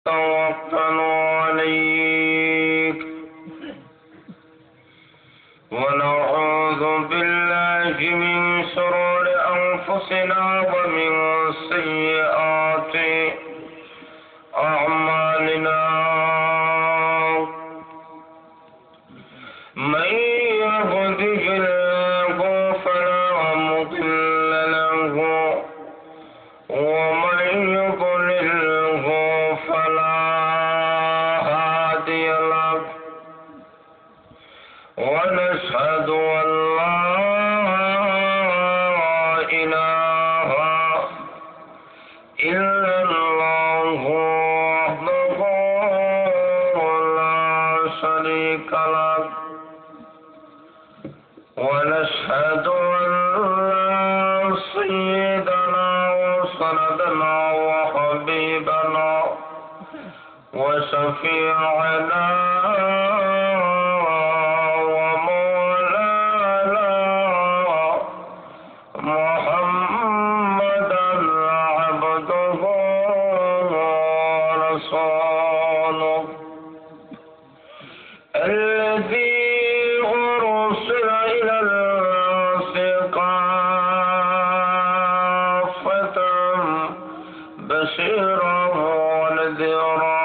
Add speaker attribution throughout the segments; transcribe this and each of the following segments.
Speaker 1: توكل عليك ونعوذ بالله من شرور أنفسنا ومن سيئات أعمالنا من يهده الله فلا مضل له ومن يضلله فلا هادي له ونشهد أن لا إله إلا الله وحده لا شريك له ونشهد أن سيدنا وسندنا وحبيبنا وشفيعنا ومولانا محمدا عبده ورسوله الذي أرسل إلى الناس كافة بشيرا ونذيرا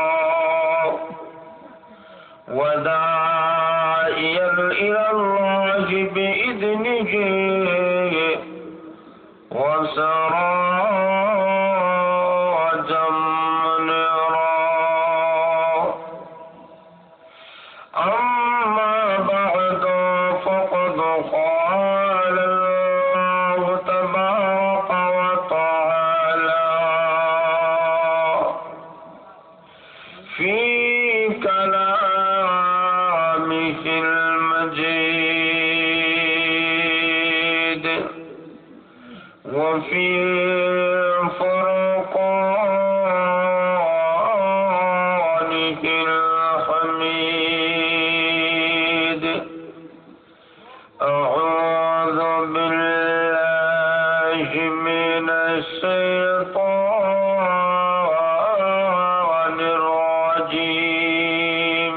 Speaker 1: وداعيا إلى الله بإذنه وسراجا منيرا أما بعد فقد قال الله تبارك وتعالى في كلامه المجيد وفي فرقانه الحميد أعوذ بالله من الشيطان الرجيم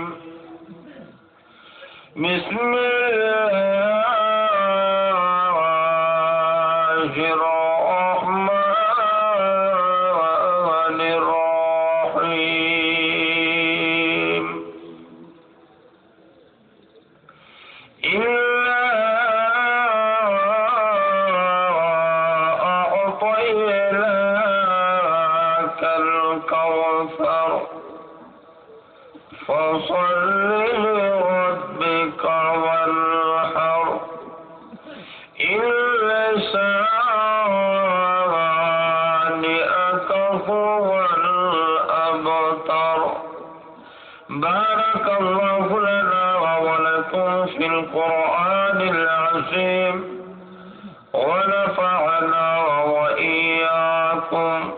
Speaker 1: بسم الله الرحمن الرحيم إنا أعطيناك الكوثر فصل لربك وانحر إن شانئك هو الأبتر بارك الله لنا ولكم في القرآن العظيم ونفعنا وإياكم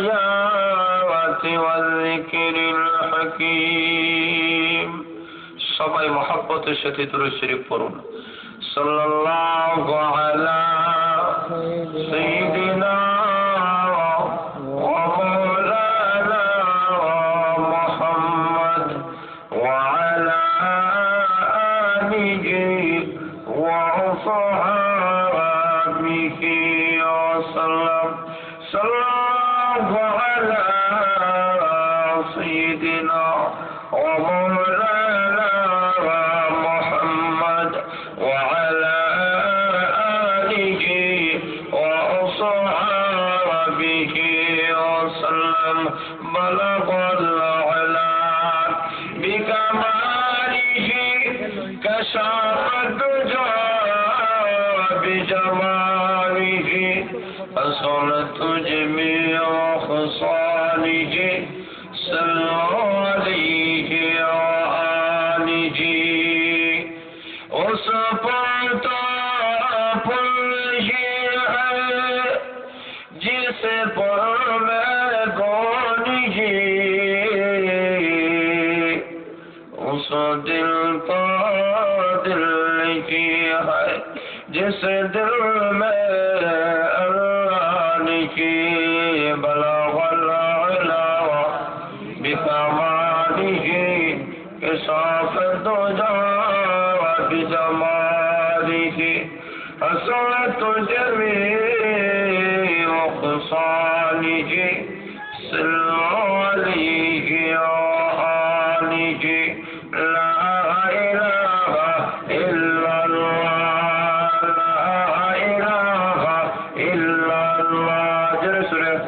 Speaker 1: بالآيات والذكر الحكيم সবাই মহব্বতের সাথে দুরূদ শরীফ পড়ুন সাল্লাল্লাহু আলা সাইয়্যিদিনা ওয়া মাওলানা মুহাম্মদ ওয়া আলা আলিহি ওয়া সাহবিহি ওয়াসাল্লাম সাল্লাল্লাহু আলা সাইয়্যিদিনা ওয়া মাওলানা মুহাম্মদ ওয়া আলা আলিহি ওয়া সাহবিহি ওয়াসাল্লাম বালাগাল আলা বিকামালিহি كشافت بجماله حصلت جميع خصاله صلوا عليه وآله وصفات فله जिसे पर मैं गोनी उस दिल का दिल की है जिस दिल में अल्लाह की बलागल جميع خصاله صلوا عليه وآله لا إله إلا الله لا إله إلا الله جرسله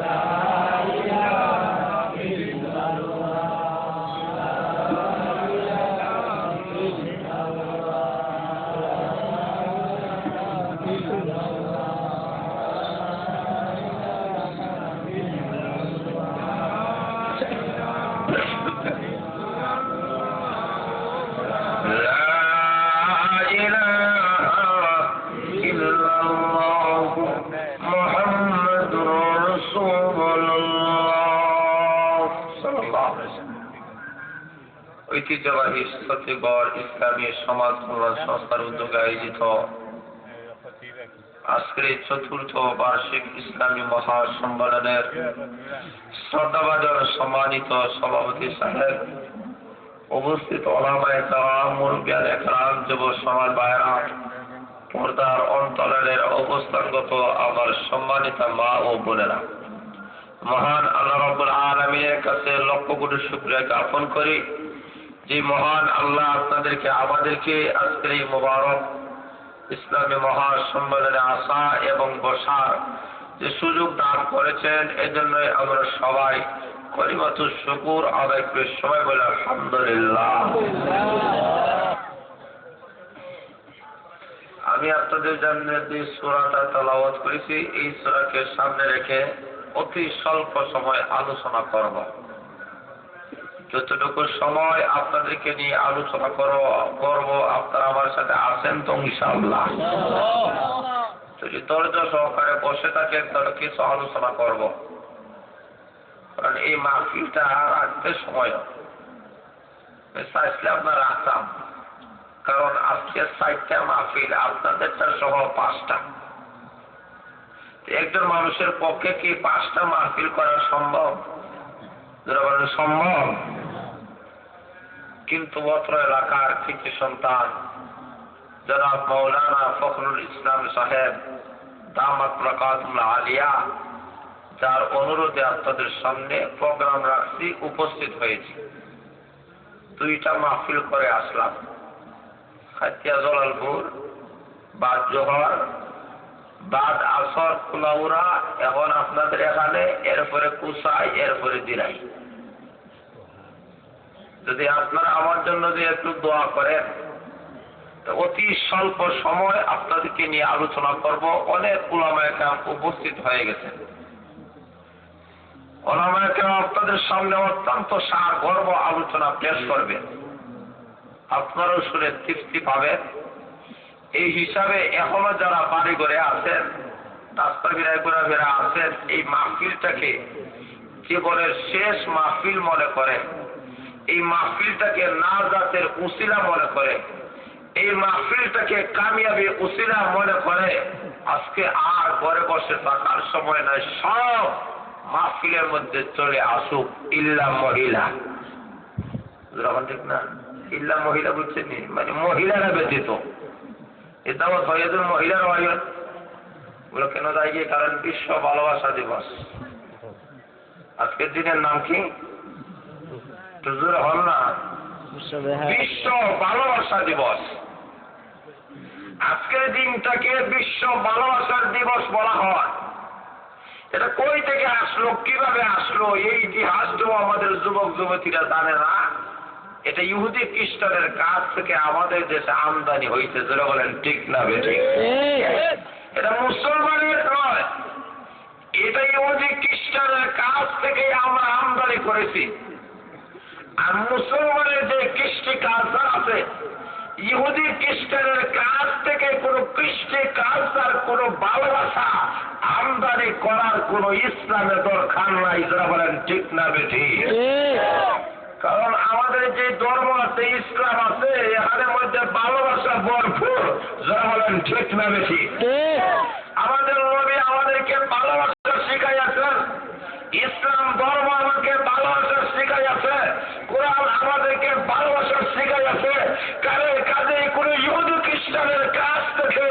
Speaker 1: ঐতিহ্যবাহী সত্যগড় ইসলামী সমাজ কল্যাণ সংস্থার উদ্যোগে আয়োজিত আজকের এই চতুর্থ বার্ষিক ইসলামী মহাসম্মেলনের শ্রদ্ধাভাজন সম্মানিত সভাপতি সাহেব, উপস্থিত ওলামায়ে কেরাম, মুরব্বিয়ানে কেরাম, যুব সমাজ ভাইয়েরা, পর্দার অন্তরালের অবস্থানগত আমার সম্মানিত মা ও বোনেরা, মহান আল্লাহ রাব্বুল আলামিনের কাছে লক্ষ কোটি শুকরিয়া জ্ঞাপন করি যে মহান আল্লাহ আপনাদেরকে আমাদেরকে আজকের এই মোবারক ইসলামী মহাসম্মেলনে আসা এবং বসার যে সুযোগ দান করেছেন, এজন্য আমরা সবাই কলিমাতুশ শুকর আদায় করে সবাই বলে আলহামদুলিল্লাহ। আমি আপনাদের জন্য যে সূরাটা তেলাওয়াত করেছি, এই সূরাকে সামনে রেখে অতি স্বল্প সময় আলোচনা করব। যতটুকু সময় আপনাদেরকে নিয়ে আলোচনা করব আপনারা আমার সাথে আছেন তো ইনশাআল্লাহ? যদি ধৈর্য সহকারে বসে থাকেন তাহলে কিছু আলোচনা করব, কারণ এই মাহফিলটা রাখতে সময় চাইলে আপনারা রাখতাম, কারণ আজকে 4টা মাহফিল, আপনাদেরটা সহ 5টা। একজন মানুষের পক্ষে কি 5টা মাহফিল করা সম্ভব? সম্ভব। কিন্তু অত্র এলাকার কৃতি সন্তান জনাব মাওলানা ফখরুল ইসলাম সাহেব দামাত বরকাতুল্লাহ আলিয়া, যার অনুরোধে আপনাদের সামনে প্রোগ্রাম রাখছি, উপস্থিত হয়েছি। 2টা মাহফিল করে আসলাম, খাতিয়া জলালপুর, বাদ জোহর, বাদ আসর, কুলাউড়া, এখন আপনাদের এখানে, এরপরে কুসাই, এরপরে দিরাই। যদি আপনারা আমার জন্য যে একটু দোয়া করেন, অতি স্বল্প সময় আপনাদেরকে নিয়ে আলোচনা করব। অনেক উলামায়ে কেরাম উপস্থিত হয়ে গেছে। উলামায়ে কেরাম আপনাদের সামনে অত্যন্ত সারগর্ভ আলোচনা পেশ করবেন, আপনারাও শুনে তৃপ্তি পাবেন। এই হিসাবে এখনো যারা বাড়ি ঘরে আছেন, রাস্তা ঘোরাফেরা আছেন, এই মাহফিলটাকে জীবনের শেষ মাহফিল মনে করে, এই মাহফিলটাকে নাজাতের উসিলা মনে করে, এই মাহফিলটাকে কামিয়াবি উসিলা মনে করে, আজকে আর ঘরে বসে থাকার সময় নয়, সব মাহফিলের মধ্যে চলে আসুক। ইল্লা মহিলা, ঠিক না? ইল্লা মহিলা বুঝছেন, মানে মহিলারা ব্যতীত। এটা হয়েছে মহিলার আয়োজন বলে কেন যায় গিয়ে, কারণ বিশ্ব ভালোবাসা দিবস। আজকের দিনের নাম কি? হল না, বিশ্ব ভালোবাসা দিবস। আজকের দিনটাকে বিশ্ব ভালোবাসার দিবস বলা হয়। এটা কই থেকে আসলো, কিভাবে আসলো, এই ইতিহাসটাও আমাদের যুবক যুবতীরা জানে না। এটা ইহুদি খ্রিস্টানের কাছ থেকে আমাদের দেশে আমদানি হয়েছে। যারা বলেন ঠিক না বেঠিক? এটা মুসলমানের নয়, এটা ইহুদি খ্রিস্টানের কাছ থেকে আমরা আমদানি করেছি। আর মুসলমানের যে কৃষ্টি কালচার আছে, ইহুদি খ্রিস্টানের কাছ থেকে কোন কৃষ্টি কালচার, কোন ভালোবাসা আমদানি করার কোন ইসলামের দরকার নাই। যারা বলেন ঠিক না বেঠিক? কারণ আমাদের যে ধর্ম আছে, ইসলাম আছে, এখানের মধ্যে ভালোবাসা ভরপুর। যারা বলেন ঠিক না বেঠিক? আমাদের নবী আমাদেরকে ভালোবাসা শিখাইয়াছেন, ইসলাম ধর্ম আমাকে ভালোবাসা শিখাই শিখাই আছে, কোরআন আমাদেরকে ভালোবাসার শিখাই আছে। কাজে কোন ইহুদি খ্রিস্টানের কাছ থেকে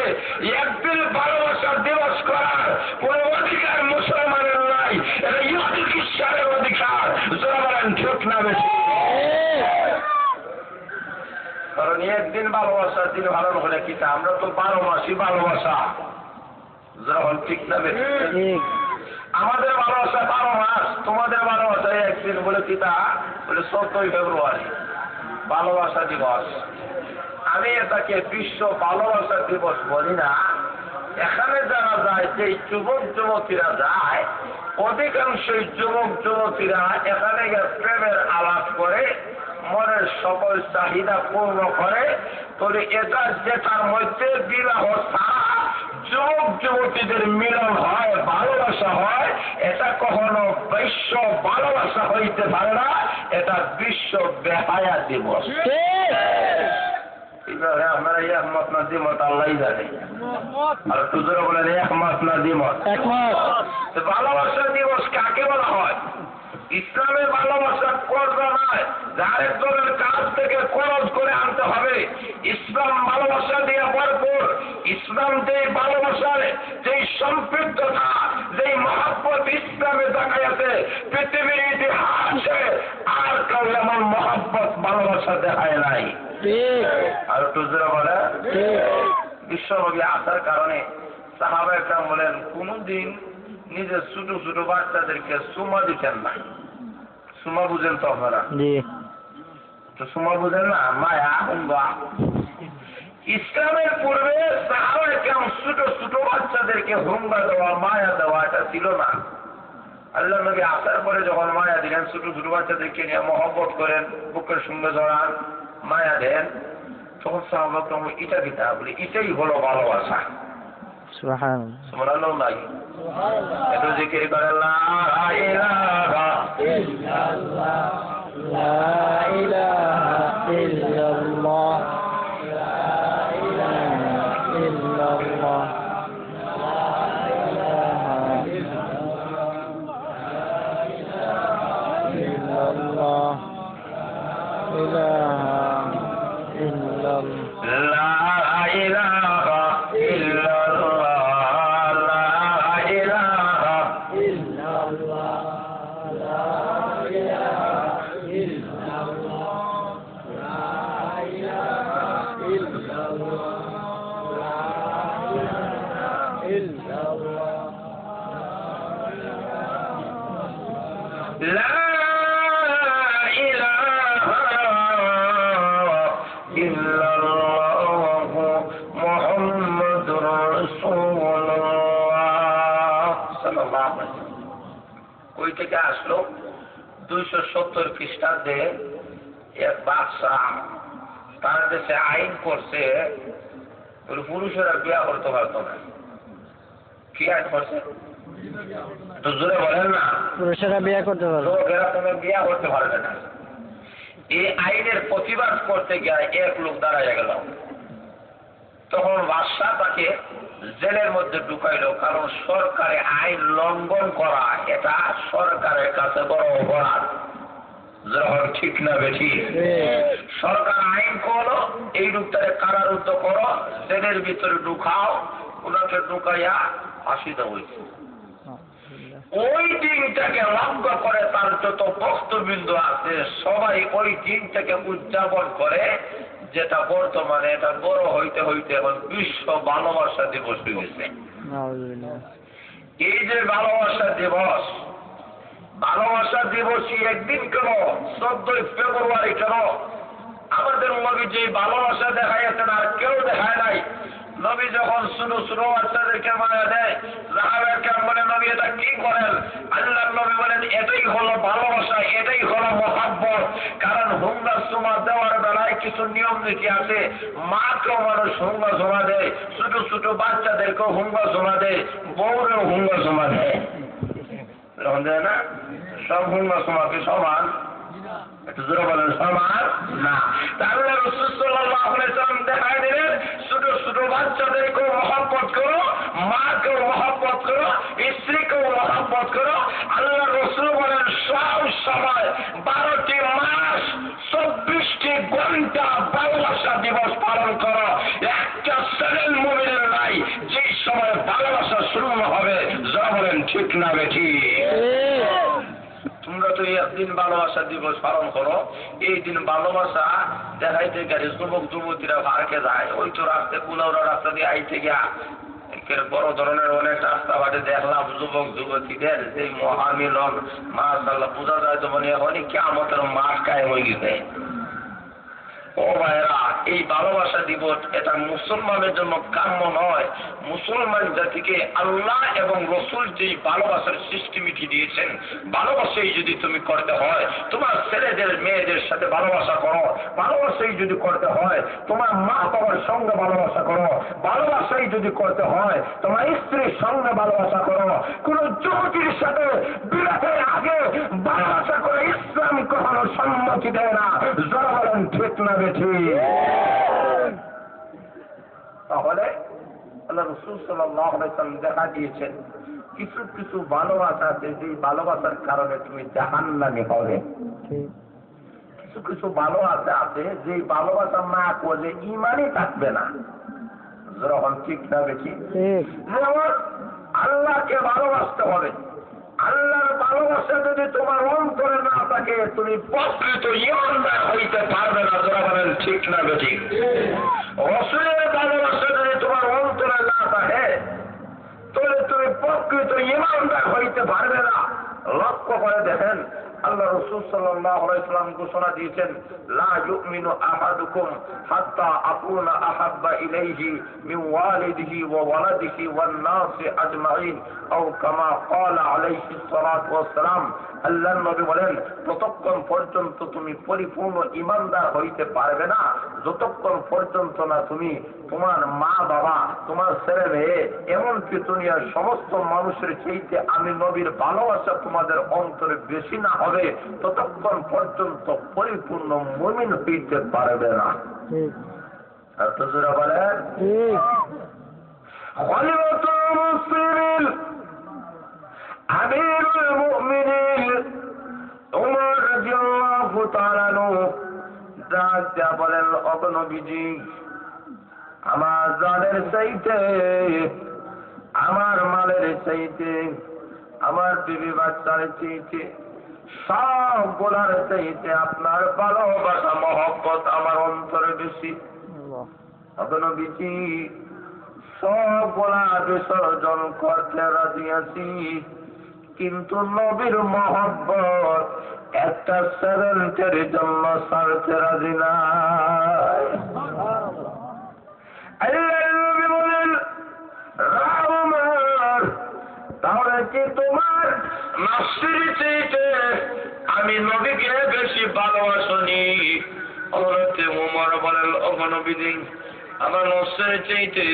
Speaker 1: একদিন ভালোবাসার দিবস করার কোন অধিকার মুসলমানের নাই। এটা ইহুদি খ্রিস্টানের অধিকার। যারা বলেন ঠিক না বেশি? কারণ একদিন ভালোবাসার দিন পালন হলে কি আমরা তো 12 মাসই ভালোবাসা। যখন ঠিক না বেশি? আমাদের ভালোবাসা 12 মাস, তোমাদের ভালোবাসা একদিন বলে কিতা বলে 14 ফেব্রুয়ারি ভালোবাসা দিবস। আমি এটাকে বিশ্ব ভালোবাসা দিবস বলি না। এখানে জানা যায় যে যুবক যুবতীরা যায়, অধিকাংশই যুবক যুবতীরা এখানে প্রেমের আলাপ করে, মনের সকল চাহিদা পূর্ণ করে। তবে এটা যেটার মধ্যে বিবাহ ছাড়া যুবক যুবতীদের মিলন হয়, ভালোবাসা হয়, এটা কখনো বিশ্ব ভালোবাসা হইতে পারে না। এটা বিশ্ব বেহায়া দিবস। আপনারা একমত না দ্বিমত আল্লাহ জানে। আর তুজোরা বলেন একমত না দ্বিমত? ভালোবাসা দিবস কাকে বলা হয়? ইসলামের ভালোবাসা করবে নয়, আরেকজনের কাছ থেকে খরচ করে আনতে হবে। ইসলাম ভালোবাসা দিয়ে ভরপুর। ইসলাম যে ভালোবাসার যে সম্পৃক্ততা, যে মহব্বত ইসলামে দেখায় আছে, পৃথিবীর ইতিহাসে আর কেউ এমন মহব্বত ভালোবাসা দেখায় নাই। আর টুজরা বলে বিশ্বনবী আসার কারণে সাহাবা একরাম বলেন কোনদিন নিজের ছোট ছোট বাচ্চাদেরকে সুমা দিতেন না। সুমা বুঝেন তো আপনারা? তো সুমা বুঝেন না? মায়া হুঙ্গা। ইসলামের পূর্বে সাহাবা একরাম ছোট ছোট বাচ্চাদেরকে হুঙ্গা দেওয়া, মায়া দেওয়া এটা ছিল না। আল্লাহ নবী আসার পরে যখন মায়া দিলেন, ছোট ছোট বাচ্চাদেরকে নিয়ে মহব্বত করেন, বুকের সঙ্গে জড়ান, মায়া দেন, তখন সাহাবা তখন এটা দিতে বলে এটাই হলো ভালোবাসা। সুবহানাল্লাহ নাই? একটু জিকির করে লা ইলাহা ইল্লাল্লাহ, লা ইলাহা ইল্লাল্লাহ, লা ইলাহা ইল্লাল্লাহ, লা ইলাহা ইল্লাল্লাহ, ইলাহা ইল্লাল্লাহ, লা ইলাহা কই থেকে আসলো? 270 খ্রিস্টাব্দে এক বাদশাহ তার দেশে আইন করছে পুরুষেরা বিয়া করতে পারতো না। কি আইন করছে? তো জোরে বলেন না। পুরুষেরা বিয়া করতে পারবে, লোকেরা তুমি বিয়া করতে পারবে না। এই আইনের প্রতিবাদ করতে গিয়ে এক লোক দাঁড়াইয়া গেল। তখন বাদশাহ তাকে জেলের মধ্যে ঢুকাইল। কারণ সরকারে আইন লঙ্ঘন করা এটা সরকারের কাছে বড় অপরাধ। যখন ঠিক না বেশি? সরকার আইন করলো এই লোকটারে কারারুদ্ধ করো, জেলের ভিতরে ঢুকাও, ওনাকে ঢুকাইয়া ফাঁসি দেওয়া হয়েছে। ওই দিনটাকে লক্ষ্য করে তার যত ভক্তবৃন্দ আছে সবাই ওই দিনটাকে উদযাপন করে, যেটা বর্তমানে এটা বড় হইতে হইতে এখন বিশ্ব ভালোবাসা দিবস হয়ে গেছে। এই যে ভালোবাসা দিবস, ভালোবাসা দিবসই একদিন কেন 14 ফেব্রুয়ারি কেন? আমাদের নবী যে ভালোবাসা দেখাইছেন আর কেউ দেখায় নাই। নবী যখন ছোট ছোট বাচ্চাদেরকে মায়া দেয়, সাহাবায়ে বলে নবী এটা কি করেন? আল্লাহর নবী বলেন এটাই হলো ভালোবাসা, এটাই হলো মহব্বত। কারণ হুঙ্গা সুমা দেওয়ার বেলায় কিছু নিয়ম নীতি আছে। মাকেও মানুষ হুঙ্গা সুমা দেয়, ছোট ছোট বাচ্চাদেরকেও হুঙ্গা সুমা দেয়, বউরেও হুঙ্গা সুমা দেয় না? সব হুঙ্গা সুমা কি সমান? একটু জোরে বলেন সমান না। তাহলে রাসূল সাল্লাল্লাহু আলাইহি ওয়াসাল্লাম দেখায় দিলেন ছোট ছোট বাচ্চাদেরকেও মহব্বত করো, মাকেও মহব্বত করো, স্ত্রীকেও মহব্বত করো। আল্লাহ রাসূল বলেন সব সময় 12টি মাস 24টি ঘন্টা ভালোবাসা দিবস পালন করো, একটা সেকেন্ড মুমিনের নাই যে সময় ভালোবাসা শুরু হবে। যা বলেন ঠিক না বেঠি? তোমরা তো একদিন ভালোবাসা দিবস পালন করো, এই দিন ভালোবাসা দেখাইতে গেলে যুবক যুবতীরা পার্কে যায়, ওই তো রাস্তায় কুলাউড়া রাস্তা দিয়ে আইতে গিয়া বড় ধরনের অনেক রাস্তাঘাটে দেখলাম যুবক যুবতীদের যে মহামিলন, মাশাআল্লাহ বোঝা যায় তো মনে হয় কিয়ামতের মাঠ কায়েম হয়ে গেছে। ও ভাইরা, এই ভালোবাসা দিবস এটা মুসলমানের জন্য কাম্য নয়। মুসলমান জাতিকে আল্লাহ এবং রসুল যে ভালোবাসার সিস্টেমটি দিয়েছেন, ভালোবাসাই যদি তুমি করতে হয়, তোমার ছেলেদের মেয়েদের সাথে ভালোবাসা করো, ভালোবাসাই যদি করতে হয় তোমার মা বাবার সঙ্গে ভালোবাসা করো, ভালোবাসাই যদি করতে হয় তোমার স্ত্রীর সঙ্গে ভালোবাসা করো। কোন যুবতীর সাথে বিবাহের আগে ভালোবাসা করে ইসলাম কখনো সম্মতি দেয় না। যারা বলেন ঠিক না বেঠি? তাহলে আল্লাহ রাসূল সাল্লাল্লাহু আলাইহি ওয়াসাল্লাম দেখা দিয়েছেন কিছু কিছু ভালোবাসা আছে যে ভালোবাসার কারণে তুমি জাহান্নামী হবে। কিছু কিছু ভালোবাসা আছে যে ভালোবাসা না করলে ঈমানই থাকবে না। যখন ঠিক না বেশি যেমন আল্লাহকে ভালোবাসতে হবে, আল্লাহর ভালোবাসা যদি তোমার অন্তরে না থাকে তুমি প্রকৃত ঈমানদার হইতে পারবে না। যারা বলেন ঠিক না বেশি? রাসূলের ভালোবাসা যদি তোমার অন্তরে না থাকে তাহলে তুমি প্রকৃত ঈমানদার হইতে পারবে না। লক্ষ্য করে দেখেন, আল্লাহ রাসূল সাল্লাল্লাহু আলাইহি ওয়াসাল্লাম ঘোষণা দিয়েছেন, লা ইউমিনু আহাদুকুম হাত্তা আকুনা আহাব্বা ইলাইহি মিন ওয়ালিদিহি ওয়া ওয়ালাদিহি ওয়ান নাসি আজমাইন আও কামা ক্বালা আলাইহিস সালাতু ওয়াস সালাম। আল্লাহর নবী বলেন, ততক্ষণ পর্যন্ত তুমি পরিপূর্ণ ঈমানদার হইতে পারবে না যতক্ষণ পর্যন্ত না তুমি তোমার মা বাবা, তোমার ছেলে মেয়ে, এমনকি দুনিয়ার সমস্ত মানুষের চাইতে আমি নবীর ভালোবাসা তোমাদের অন্তরে বেশি না হবে ততক্ষণ পর্যন্ত পরিপূর্ণ মুমিন হইতে পারবে না। আর তো যারা বলেন খলিফাতুল মুসলিমিন আমিরুল মুমিনিন ওমর রাদিয়াল্লাহু তাআলা আনহু যা বলেন, ওগো নবীজি, আমার জানের চাইতে, আমার মালের চাইতে, আমার বিবি বাচ্চার চাইতে, সব গোলার চাইতে আপনার ভালোবাসা মহব্বত আমার অন্তরে বেশি। ওগো নবীজি, সব গোলা বিসর্জন করতে রাজি আছি, কিন্তু নবীর মহব্বত একটা সেকেন্ডের জন্য ছাড়তে রাজি নাই। নবী বলেন, তাহলে কি তোমার নফসের চাইতে আমি নবীকে বেশি ভালোবাসনি? হযরতে ওমর বলেন, ওগো নবীজি, আমার নফসের চাইতে,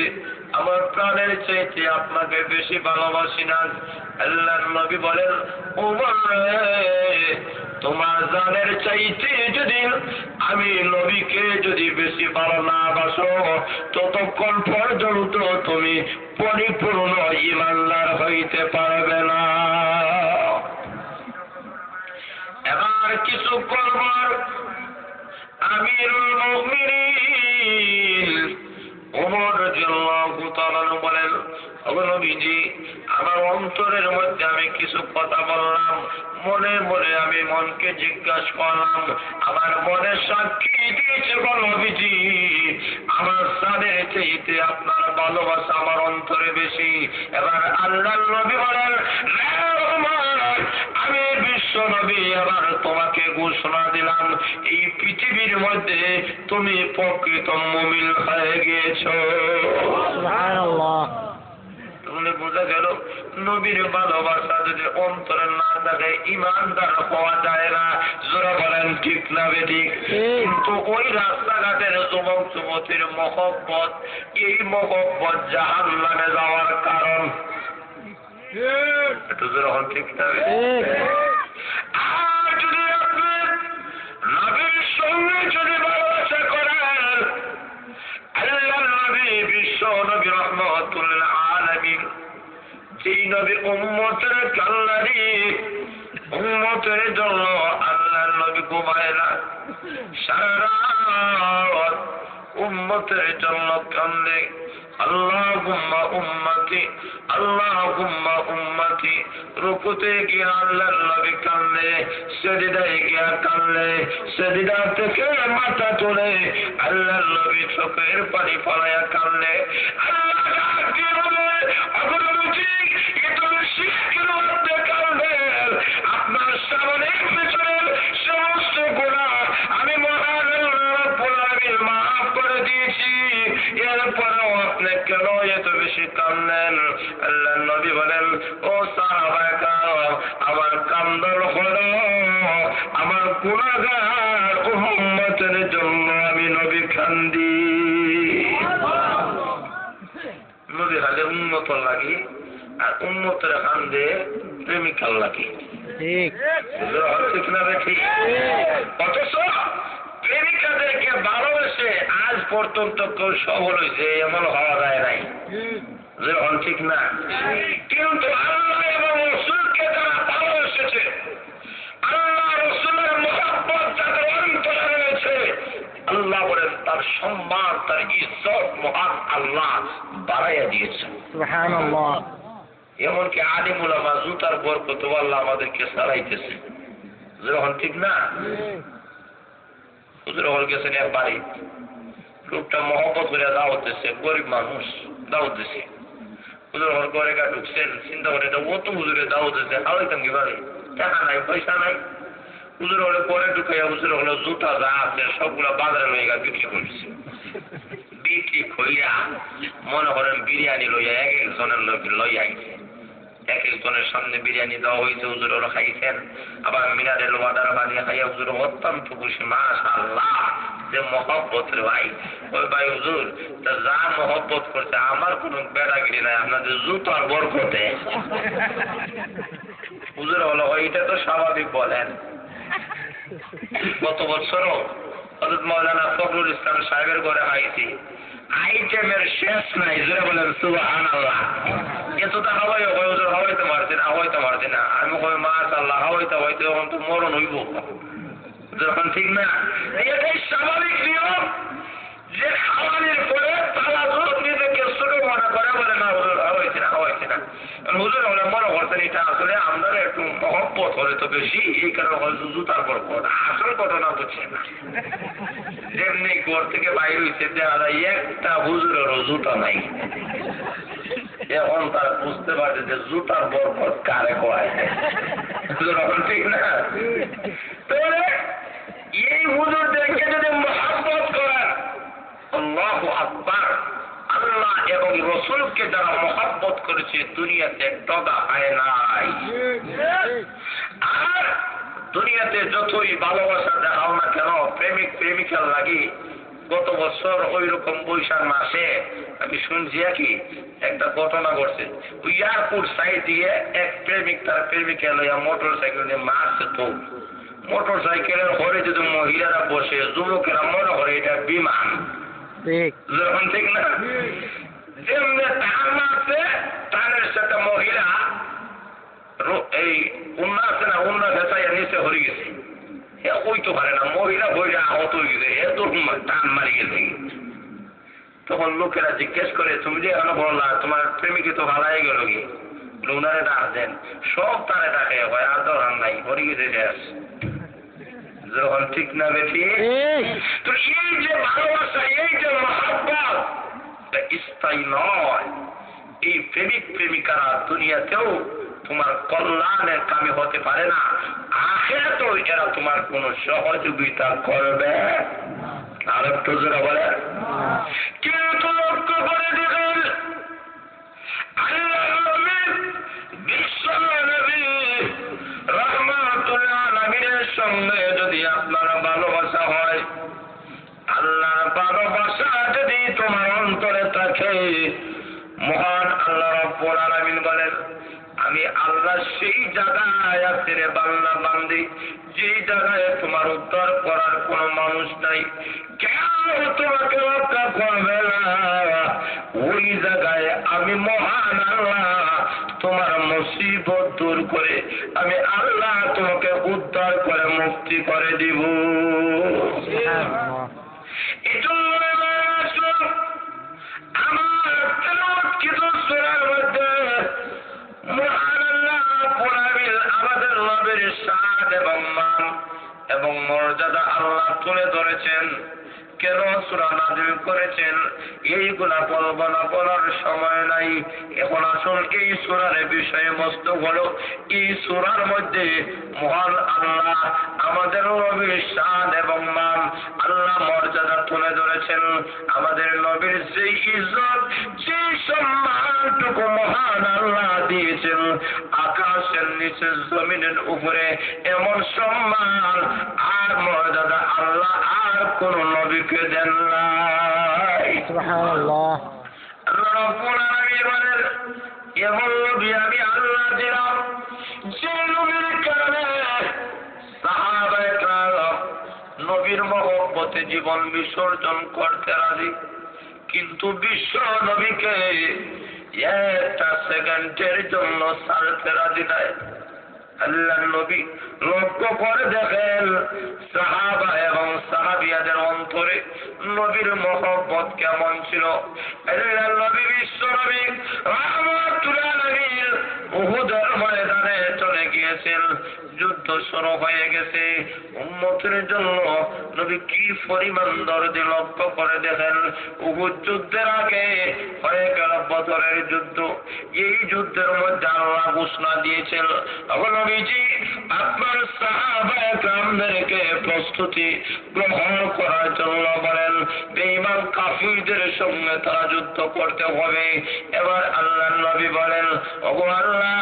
Speaker 1: আমার প্রাণের চাইতে আপনাকে বেশি ভালোবাসি না। আল্লাহর নবী বলেন, ওমর, তোমার জানের চাইতে যদি আমি নবীকে যদি বেশি ভালো না বাসো ততক্ষণ পর্যন্ত তুমি পরিপূর্ণ ঈমানদার হইতে পারবে না। এবার কিছু করবার আমিরুল মুমিনিন ওমর রাদিয়াল্লাহু তাআলা বলেন, ওগো নবীজি, আমার অন্তরের মধ্যে আমি কিছু কথা বললাম, মনে মনে আমি মনকে জিজ্ঞাসা করলাম, আমার মনে সাক্ষী দিয়েছে গো নবীজি, আমার সাদের চাইতে আপনার ভালোবাসা আমার অন্তরে বেশি। এবার আল্লাহর নবী বলেন, আমি বিশ্ব নবী এবার তোমাকে ঘোষণা দিলাম, এই পৃথিবীর মধ্যে তুমি প্রকৃত মুমিন হয়ে গিয়েছো। সুবহানাল্লাহ। তাহলে বোঝা গেল নবীর ভালোবাসা যদি অন্তরে না থাকে ঈমানদার হওয়া যায় না। যারা বলেন ঠিক না বেঠিক? কিন্তু ওই রাস্তাঘাটের যুবক যুবতীর মহব্বত, এই মহব্বত জাহান্নামে যাওয়ার কারণ। এটা যখন ঠিক না আর যদি আপনি নবীর সঙ্গে যদি ভালোবাসা করেন, আল্লাহর নবী বিশ্ব নবী রাহমাতুল আলামিন, যেই নবী উম্মতের কান্নারি, উম্মত উম্মতের জন্য আল্লাহর নবী ঘুমায় না, সারা রাত উম্মতের জন্য কান্দে। আল্লাহুম্মা উম্মতি, আল্লাহুম্মা উম্মতি। রুকুতে গিয়ে আল্লাহর নবী কান্দে, সিজদায় গিয়ে কান্দে, সিজদা থেকে মাথা তুলে আল্লাহর নবী চোখের পানি ফেলায়া কান্দে। আল্লাহ ডাকে বলে, এখন বুঝি এটা শিরকের মধ্যে কান্দেন। আপনার সামনে পিছনের সমস্ত গুনাহ আমি মহান আল্লাহ রাব্বুল আলামিন মাফ করে দিয়েছি, এরপরেও আপনি কেন এত বেশি কান্দেন? আল্লাহ নবী বলেন, ও সাহাবায়ে কেরাম, আমার কান্দন হলো আমার গুনাহগার উম্মতের জন্য আমি নবী কান্দি। নবী হাজার উম্মত লাগি আর উম্মতের কান্দে প্রেমিকার লাগি, ঠিক না বেঠি? অথচ প্রেমিকাদেরকে ভালোবেসে আজ পর্যন্ত কেউ সফল হয়েছে এমন হওয়া যায় নাই, ঠিক না? কিন্তু আল্লাহ এবং রসুলকে যারা ভালোবেসেছে, আল্লাহ রসুলের মহব্বত যাদের অন্তরে রয়েছে, আল্লাহ বলেন তার সম্মান, তার ইজ্জত মহান আল্লাহ বাড়াইয়া দিয়েছে। সুবহানাল্লাহ। এমনকি আলিম উলামা জুতার বরকত আল্লাহ আমাদেরকে ছাড়াইতেছে, যখন ঠিক না? হুজুর হল গেছেন এক বাড়ি, লোকটা মহব্বত করে দাওয়াত দিচ্ছে, গরিব মানুষ দাওয়াত দিচ্ছে। হুজুর হল ঘরে গা ঢুকছেন, চিন্তা করে এটা ও তো হুজুরে দাওয়াত দিচ্ছে, খাওয়াইতাম কি বাড়ি, টাকা নাই পয়সা নাই। হুজুর হলে ঘরে ঢুকাইয়া হুজুর হলো জুতা যা আছে সবগুলা বাজারে লইয়া গা বিক্রি করছে। বিক্রি কইরা মনে করেন বিরিয়ানি লইয়া এক একজনের লইয়া আইছে, এক একজনের সামনে বিরিয়ানি দেওয়া হয়েছে, হুজুর ওরা খাইছেন। আবার মিনারেল ওয়াটার বানিয়ে খাইয়া হুজুর অত্যন্ত খুশি, মাশাআল্লাহ যে মহব্বতের ভাই। ওই ভাই হুজুর তা যা মহব্বত করছে আমার কোনো বেড়াগিরি নাই, আপনাদের জুতার বরকতে। হুজুর হলো এটা তো স্বাভাবিক বলেন। গত বছরও হযরত মাওলানা ফখরুল ইসলাম সাহেবের ঘরে খাইছি, আইটেমের শেষ নাই, জোরে বলেন সুবহানাল্লাহ। এতটা হাওয়াই হুজুর হাওয়াইতে পারছি না, হাওয়াইতে পারছি না। আমি কই মাশাআল্লাহ, হাওয়াইতে হইতে এখন তো মরণ হইব, যখন ঠিক না? এটাই স্বাভাবিক নিয়ম যে খাওয়ানোর পরে তারা নিজেকে ছোট মনে করে, বলে না হুজুর হাওয়াইছি না, হাওয়াইছি না। হুজুর হলে মনে করছেন এটা আসলে আমরা একটু মহব্বত করে তো বেশি, এই কারণে হয়তো জুতার বরকত, আসল ঘটনা বুঝছে না। যেমনি ঘর থেকে বাইরে হয়েছে দেখা যায় একটা হুজুরেরও জুতা নাই। এখন তারা বুঝতে পারছে যে জুতার বরকত কারে কয়, ঠিক না? তাহলে এই হুজুরদেরকে যদি মহব্বত করেন, আল্লাহু আকবার, আল্লাহ এবং রসুলকে যারা মহব্বত করেছে দুনিয়াতে ডগা পায় নাই। আর দুনিয়াতে যতই ভালোবাসা দেখাও না কেন, প্রেমিক প্রেমিকার লাগি, গত বছর ওই রকম বৈশাখ মাসে আমি শুনছি কি একটা ঘটনা ঘটছে। ওই এয়ারপোর্ট সাইড দিয়ে এক প্রেমিক তার প্রেমিকা লইয়া মোটর সাইকেল দিয়ে মারছে। তো মোটর সাইকেলের ঘরে যদি মহিলারা বসে, যুবকেরা মনে করে এটা বিমান, যখন ঠিক না? যেমনি টান মারছে, টানের সাথে মহিলা এই উন্না আছে না, উন্না ভেসাইয়া নিচে হরে গেছে। ওই তো পারে না, মহিলা বইটা আহত হয়ে গেছে, এত টান মারি গেছে। তখন লোকেরা জিজ্ঞেস করে, তুমি যে এখনো বললা তোমার প্রেমিকে তো ভালাই গেল কি? উনারে ডাক দেন, সব তারে ডাকে, হয় আর দরকার নাই, হরে গেছে শেষ, যখন ঠিক না বেশি? তো এই যে ভালোবাসা, এই যে মহব্বত স্থায়ী নয়। এই প্রেমিক প্রেমিকারা দুনিয়াতেও তোমার কল্যাণের কামে হতে পারে না, আখিরাতেও এরা তোমার কোন সহযোগিতা করবে। আর একটু জোরে বলে, কিন্তু লক্ষ্য করে দেখেন আল্লাহর নবী বিশ্ব নবী রাহমাতুল আলামিনের সঙ্গে যদি আপনার ভালোবাসা হয়, আল্লাহর ভালোবাসা যদি তোমার অন্তরে থাকে, মহান আল্লাহ রাব্বুল আলামিন বলেন আমি আল্লাহ সেই জায়গায় আছি রে বান্দা বান্দি, যেই জায়গায় তোমার উদ্ধার করার কোনো মানুষ নাই, কেউ তোমাকে রক্ষা করবে না। ওই জায়গায় আমি মহান আল্লাহ তোমার মুসিবত দূর করে আমি আল্লাহ তোমাকে উদ্ধার করে মুক্তি করে দিব। আমার তেলাওয়াতকৃত সূরার মধ্যে মহান আল্লাহ পুরাবিল আমাদের নবীর শান এবং মান এবং মর্যাদা আল্লাহ তুলে ধরেছেন। কেন সূরা নাযিল করেছেন এইগুলা কল্পনা করার সময় নাই। এখন আসুন এই সূরার বিষয়বস্তু হলো, এই সূরার মধ্যে মহান আল্লাহ আমাদের নবীর শান এবং মান আল্লাহ মর্যাদা তুলে ধরেছেন। আমাদের নবীর যে ইজ্জত যে সম্মানটুকু মহান আল্লাহ দিয়েছেন, আকাশের নিচে জমিনের উপরে এমন সম্মান আর মর্যাদা আল্লাহ আর কোন নবীকে দেন নাই।
Speaker 2: সুবহানাল্লাহ।
Speaker 1: আল্লাহ রাব্বুল আলামিন বলেন, এমন নবী আমি আল্লাহ দিলাম যে নবীর কারণে সাহাবায়ে কেরাম নবীর মহব্বতে জীবন বিসর্জন করতে রাজি, কিন্তু বিশ্ব নবীকে একটা সেকেন্ডের জন্য ছাড়তে রাজি নাই। আল্লাহর নবী লক্ষ্য করে দেখেন সাহাবা এবং সাহাবিয়াদের অন্তরে নবীর মহব্বত কেমন ছিল। আল্লাহর নবী বিশ্ব নবী রাহমাতুল আলামিন উহুদের ময়দানে চলে গিয়েছেন, যুদ্ধ শুরু হয়ে গেছে। উম্মতের জন্য নবী কি পরিমাণ দরদি লক্ষ্য করে দেখেন। উহুদ যুদ্ধের আগে হয়ে গেল বদরের যুদ্ধ। এই যুদ্ধের মধ্যে আল্লাহ ঘোষণা দিয়েছেন, নবীজি আপনার সাহাবায়ে কেরামদেরকে প্রস্তুতি গ্রহণ করার জন্য বলেন, বেঈমান কাফিরদের সঙ্গে তারা যুদ্ধ করতে হবে। এবার আল্লাহর নবী বলেন, ওগো আল্লাহ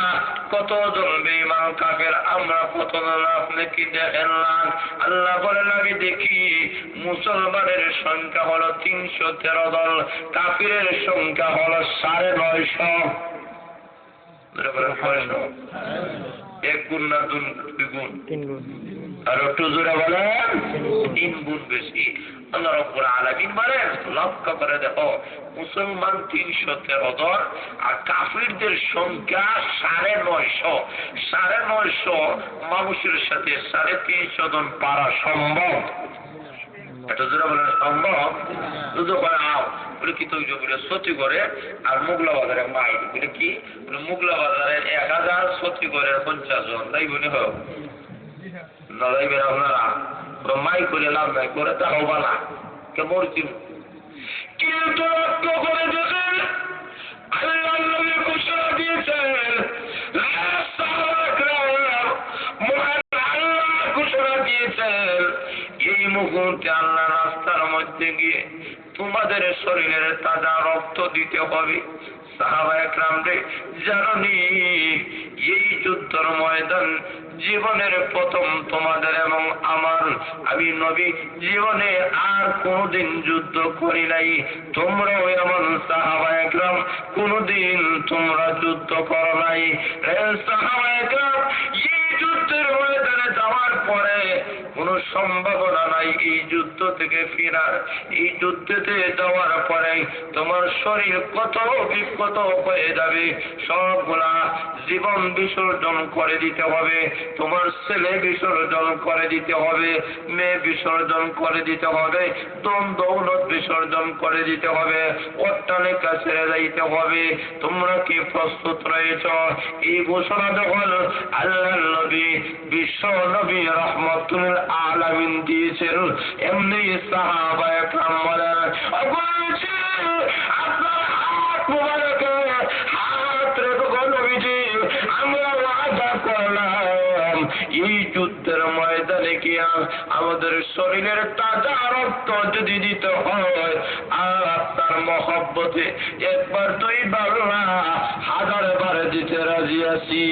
Speaker 1: কতজন বেঈমান কাফের, আমরা কতজন আপনি কি দেখেন না? আল্লাহ বলেন, আমি দেখি মুসলমানের সংখ্যা হলো 313 দল, কাফিরের সংখ্যা হলো 950। এক গুণ না দুই গুণ?
Speaker 2: 3 গুণ।
Speaker 1: আর একটু জোরে বলেন, 3 গুণ বেশি। আল্লাহ রাব্বুল আলামিন বলেন, লক্ষ্য করে দেখো মুসলমান 313 দল আর কাফিরদের সংখ্যা 950। 950 মানুষের সাথে 350 জন পারা সম্ভব? এটা জোরে বলেন সম্ভব? যুদ্ধ করে আও বলে কি তৈরি বলে সত্যি করে আর মুগলা বাজারে মাই বলে কি মুগলা বাজারে 1000 সত্যি করে 50 জন তাই বলে হোক না যাইবেন আপনারা মাই করে লাভ নাই করে তা হবা না কেমন কিন্তু লক্ষ্য করে দেখেন আল্লাহ নবী ঘোষণা দিয়েছেন, মহান আল্লাহ ঘোষণা দিয়েছেন এই মুহূর্তে আল্লাহ রাস্তার মধ্যে গিয়ে তোমাদের শরীরের তাজা রক্ত দিতে হবে। সাহাবায়ে কেরামরে জানি এই যুদ্ধের ময়দান জীবনের প্রথম তোমাদের এবং আমার, আমি নবী জীবনে আর কোনদিন যুদ্ধ করি নাই। তোমরাও এমন সাহাবায়ে কেরাম কোনদিন তোমরা যুদ্ধ করো নাই। সাহাবায়ে কেরাম এই যুদ্ধের ময়দানে যাওয়ার পরে কোন সম্ভাবনা নাই এই যুদ্ধ থেকে ফেরার। এই যুদ্ধেতে যাওয়ার পরে তোমার শরীর কত বিপদ হয়ে যাবে, সবগুলা জীবন বিসর্জন করে দিতে হবে। তোমার ছেলে বিসর্জন করে দিতে হবে, মেয়ে বিসর্জন করে দিতে হবে, ধন দৌলত বিসর্জন করে দিতে হবে, অট্টালিকা ছেড়ে যাইতে হবে। তোমরা কি প্রস্তুত রয়েছ? এই ঘোষণা যখন আল্লাহর নবী বিশ্ব নবী রাহমাতুল আলামিন দিয়েছেন, এমনি সাহাবায়ে কেরাম বলেন, আপনার হাত মুবারকে হাত রেখে নবীজি আমরা ওয়াদা করলাম এই যুদ্ধের ময়দানে গিয়া আমাদের শরীরের তাজা রক্ত যদি দিতে হয় আর আপনার মহব্বতে একবার দুইবার না 1000 বার দিতে রাজি আছি।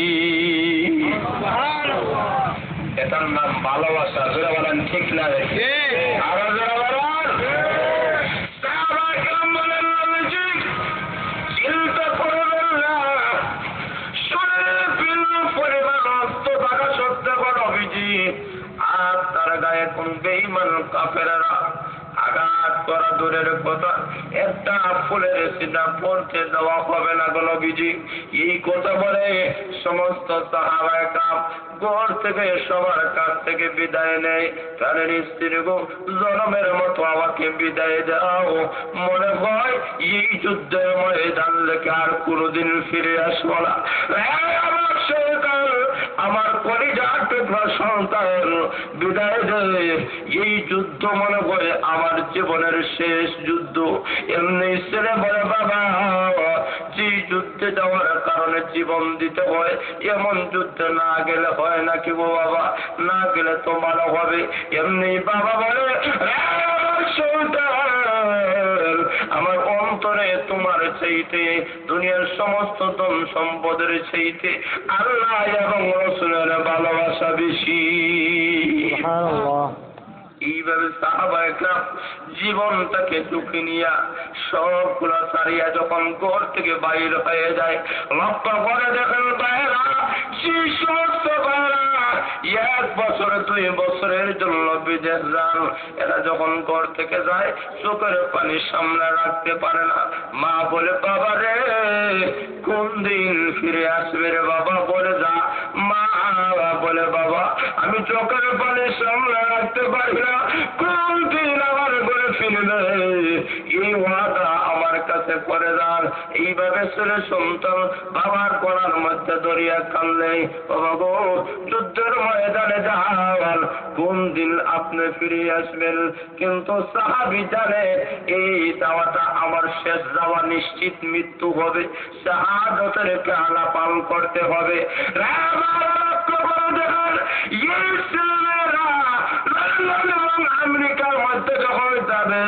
Speaker 1: এটার নাম ভালোবাসা। যারা বলেন ঠিক না? আরো যারা বলেন চিন্তা করবেন না, শরীরের আর তার গায়ে কোন বেঈমান কাফেররা আঘাত করা দূরের কথা, একটা ফুলের সিনা পড়তে দেওয়া হবে না গো নবীজি। এই কথা বলে সমস্ত সাহাবায়ে কেরাম ঘর থেকে সবার কাছ থেকে বিদায় নেয়। প্রাণের স্ত্রী গো, জনমের মতো আমাকে বিদায় দাও, মনে হয় এই যুদ্ধের ময়দান থেকে আর কোনোদিন ফিরে আসবো না। আমার সন্তান, আমার কলিজার টুকরা সন্তান, বিদায় দে। এই যুদ্ধ মনে করে আমার জীবনের শেষ যুদ্ধ। এমনি ছেলে বলে, বাবা, যে যুদ্ধে যাওয়ার কারণে জীবন দিতে হয়, এমন যুদ্ধে না গেলে হয় নাকি গো বাবা? না গেলে তো ভালো হবে। এমনি বাবা বলে, আমার অন্তরে তোমার চাইতে, দুনিয়ার সমস্ত ধন সম্পদের চাইতে আল্লাহ এবং রাসূলের ভালোবাসা বেশি। এইভাবে সাহাবায়ে কেরাম জীবনটাকে ঝুঁকি নিয়ে সবগুলা ছাড়িয়া যখন ঘর থেকে বাইর হয়ে যায়, লক্ষ্য করে দেখেন বাইরা, সেই সমস্ত বাইরা 1 বছর 2 বছরের জন্য বিদেশ যান, এরা যখন ঘর থেকে যায় চোখের পানি সামনে রাখতে পারে না। মা বলে, বাবা রে, কোন দিন ফিরে আসবে রে বাবা, বলে যা। মা বলে, বাবা, আমি চোখের পানি সামনে রাখতে পারি না, কোন দিন আমার ঘরে ফিরবে, এই ওয়াদা আমার কাছে করে যান। এইভাবে ছেলে সন্তান বাবার গলার মধ্যে দরিয়া কানলে, বাবা গো, যুদ্ধের ময়দানে যাওয়ার কোন দিন আপনি ফিরে আসবেন? কিন্তু সাহাবী জানে এই যাওয়াটা আমার শেষ যাওয়া, নিশ্চিত মৃত্যু হবে, শাহাদাতের কালা পান করতে হবে। আমেরিকার মধ্যে যখন যাবে